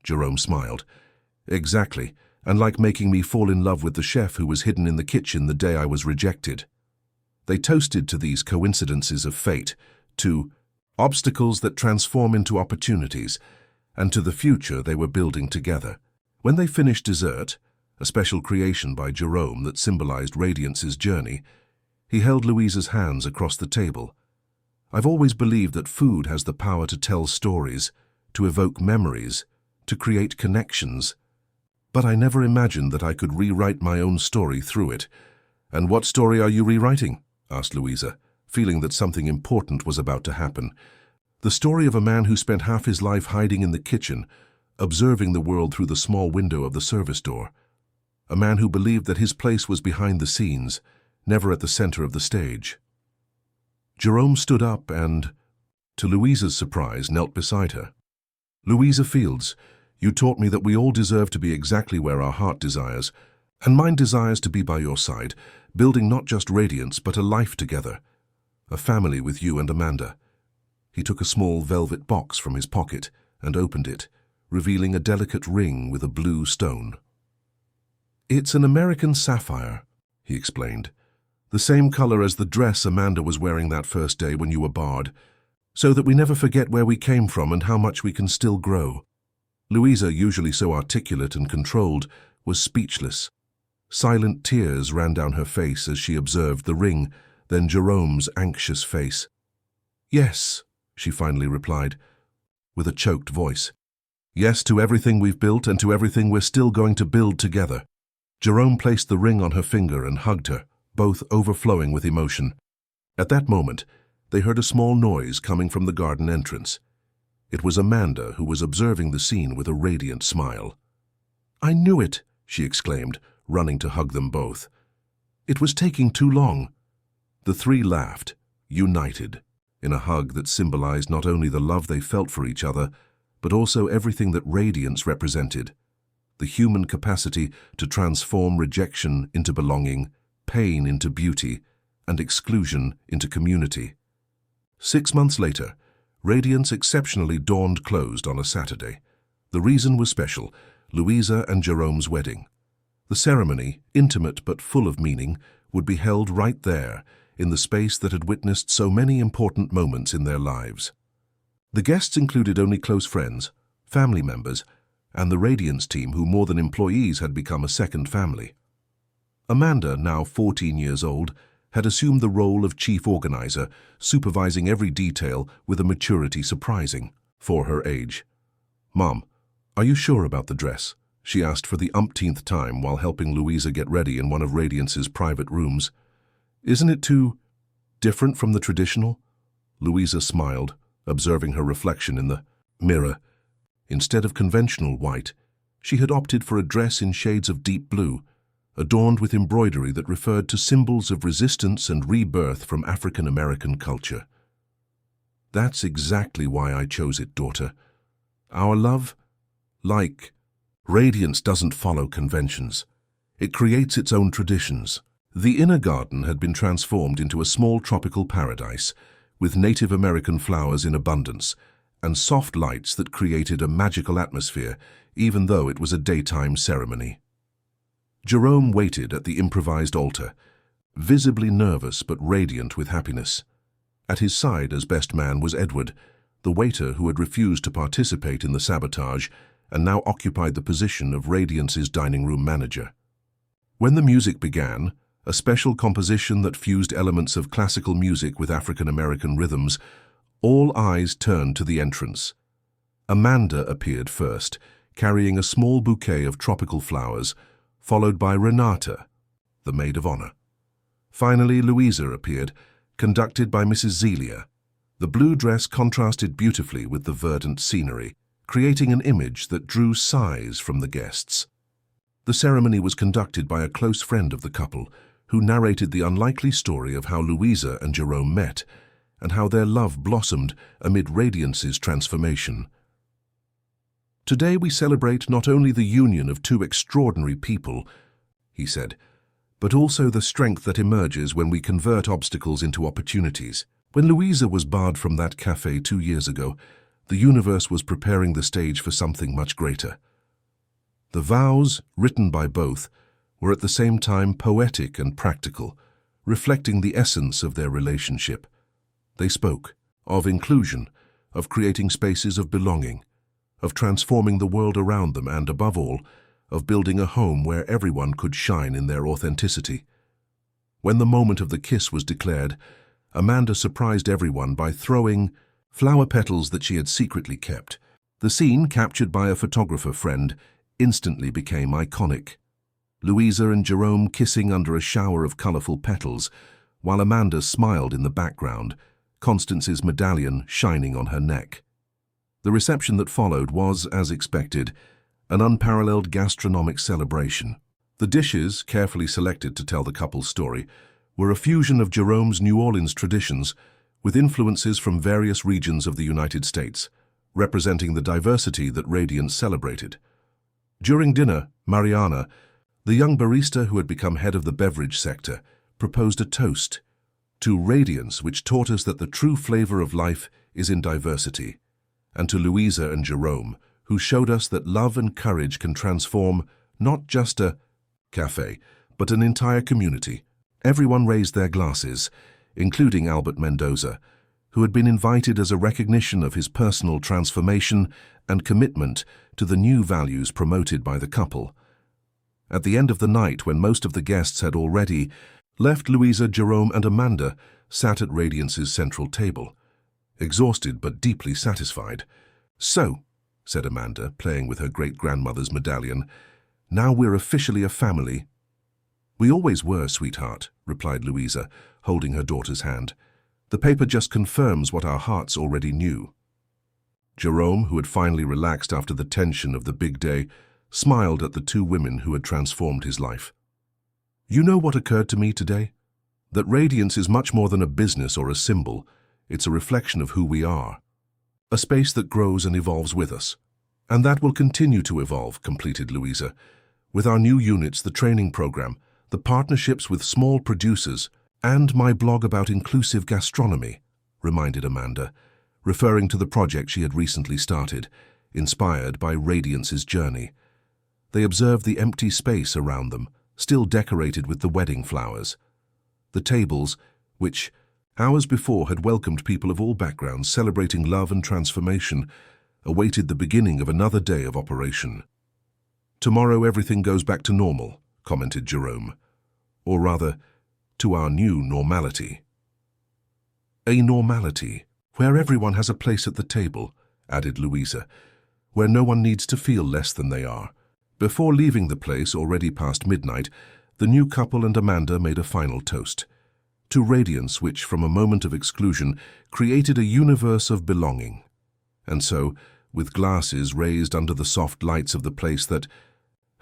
Jerome smiled. "Exactly, and like making me fall in love with the chef who was hidden in the kitchen the day I was rejected." They toasted to these coincidences of fate, to obstacles that transform into opportunities, and to the future they were building together. When they finished dessert, a special creation by Jerome that symbolized Radiance's journey, he held Louisa's hands across the table. "I've always believed that food has the power to tell stories, to evoke memories, to create connections. But I never imagined that I could rewrite my own story through it." "And what story are you rewriting?" asked Louisa, feeling that something important was about to happen. "The story of a man who spent half his life hiding in the kitchen, observing the world through the small window of the service door. A man who believed that his place was behind the scenes, never at the center of the stage." Jerome stood up and, to Louisa's surprise, knelt beside her. "Louisa Fields, you taught me that we all deserve to be exactly where our heart desires, and mine desires to be by your side, building not just Radiance but a life together. A family with you and Amanda." He took a small velvet box from his pocket and opened it, revealing a delicate ring with a blue stone. "It's an American sapphire," he explained, "the same color as the dress Amanda was wearing that first day when you were barred, so that we never forget where we came from and how much we can still grow." Louisa, usually so articulate and controlled, was speechless. Silent tears ran down her face as she observed the ring, then Jerome's anxious face. "Yes," she finally replied, with a choked voice. "Yes to everything we've built and to everything we're still going to build together." Jerome placed the ring on her finger and hugged her, both overflowing with emotion. At that moment, they heard a small noise coming from the garden entrance. It was Amanda, who was observing the scene with a radiant smile. "I knew it," she exclaimed, running to hug them both. "It was taking too long." The three laughed, united, in a hug that symbolized not only the love they felt for each other, but also everything that Radiance represented: the human capacity to transform rejection into belonging, pain into beauty, and exclusion into community. 6 months later, Radiance exceptionally dawned closed on a Saturday. The reason was special: Louisa and Jerome's wedding. The ceremony, intimate but full of meaning, would be held right there, in the space that had witnessed so many important moments in their lives. The guests included only close friends, family members, and the Radiance team, who more than employees had become a second family. Amanda, now 14 years old, had assumed the role of chief organizer, supervising every detail with a maturity surprising for her age. "Mom, are you sure about the dress?" she asked for the umpteenth time while helping Louisa get ready in one of Radiance's private rooms. "Isn't it too different from the traditional?" Louisa smiled, observing her reflection in the mirror. Instead of conventional white, she had opted for a dress in shades of deep blue, adorned with embroidery that referred to symbols of resistance and rebirth from African American culture. That's exactly why I chose it, daughter. Our love, like radiance, doesn't follow conventions. It creates its own traditions. The inner garden had been transformed into a small tropical paradise, with Native American flowers in abundance and soft lights that created a magical atmosphere, even though it was a daytime ceremony. Jerome waited at the improvised altar, visibly nervous but radiant with happiness. At his side, as best man, was Edward, the waiter who had refused to participate in the sabotage and now occupied the position of Radiance's dining room manager. When the music began, a special composition that fused elements of classical music with African American rhythms, all eyes turned to the entrance. Amanda appeared first, carrying a small bouquet of tropical flowers, followed by Renata, the maid of honor. Finally, Louisa appeared, conducted by Mrs. Zelia. The blue dress contrasted beautifully with the verdant scenery, creating an image that drew sighs from the guests. The ceremony was conducted by a close friend of the couple, who narrated the unlikely story of how Louisa and Jerome met, and how their love blossomed amid Radiance's transformation. "Today we celebrate not only the union of two extraordinary people," he said, "but also the strength that emerges when we convert obstacles into opportunities. When Louisa was barred from that cafe 2 years ago, the universe was preparing the stage for something much greater." The vows, written by both, were at the same time poetic and practical, reflecting the essence of their relationship. They spoke of inclusion, of creating spaces of belonging, of transforming the world around them, and, above all, of building a home where everyone could shine in their authenticity. When the moment of the kiss was declared, Amanda surprised everyone by throwing flower petals that she had secretly kept. The scene, captured by a photographer friend, instantly became iconic. Louisa and Jerome kissing under a shower of colorful petals, while Amanda smiled in the background, Constance's medallion shining on her neck. The reception that followed was, as expected, an unparalleled gastronomic celebration. The dishes, carefully selected to tell the couple's story, were a fusion of Jerome's New Orleans traditions with influences from various regions of the United States, representing the diversity that Radiance celebrated. During dinner, Mariana, the young barista who had become head of the beverage sector, proposed a toast to Radiance, which taught us that the true flavor of life is in diversity, and to Louisa and Jerome, who showed us that love and courage can transform not just a cafe, but an entire community. Everyone raised their glasses, including Albert Mendoza, who had been invited as a recognition of his personal transformation and commitment to the new values promoted by the couple. At the end of the night, when most of the guests had already left, Louisa, Jerome, and Amanda sat at Radiance's central table, exhausted but deeply satisfied. "So," said Amanda, playing with her great-grandmother's medallion, "now we're officially a family." "We always were, sweetheart," replied Louisa, holding her daughter's hand. "The paper just confirms what our hearts already knew." Jerome, who had finally relaxed after the tension of the big day, smiled at the two women who had transformed his life. "You know what occurred to me today? That Radiance is much more than a business or a symbol. It's a reflection of who we are. A space that grows and evolves with us. And that will continue to evolve," completed Louisa. "With our new units, the training program, the partnerships with small producers, and my blog about inclusive gastronomy," reminded Amanda, referring to the project she had recently started, inspired by Radiance's journey. They observed the empty space around them, still decorated with the wedding flowers. The tables, which hours before had welcomed people of all backgrounds celebrating love and transformation, awaited the beginning of another day of operation. "Tomorrow everything goes back to normal," commented Jerome. "Or rather, to our new normality." "A normality where everyone has a place at the table," added Louisa, "where no one needs to feel less than they are." Before leaving the place, already past midnight, the new couple and Amanda made a final toast to Radiance, which, from a moment of exclusion, created a universe of belonging. And so, with glasses raised under the soft lights of the place that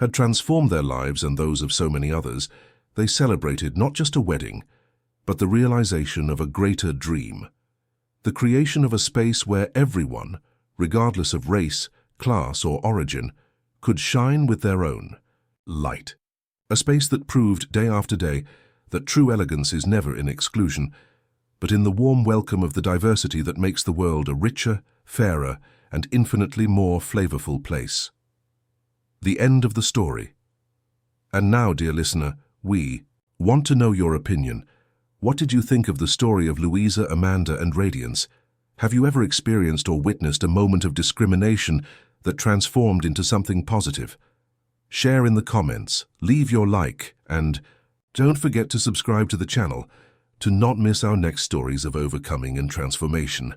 had transformed their lives and those of so many others, they celebrated not just a wedding, but the realization of a greater dream. The creation of a space where everyone, regardless of race, class, or origin, could shine with their own light. A space that proved day after day that true elegance is never in exclusion, but in the warm welcome of the diversity that makes the world a richer, fairer, and infinitely more flavorful place. The end of the story. And now, dear listener, we want to know your opinion. What did you think of the story of Louisa, Amanda, and Radiance? Have you ever experienced or witnessed a moment of discrimination that transformed into something positive? Share in the comments, leave your like, and don't forget to subscribe to the channel to not miss our next stories of overcoming and transformation.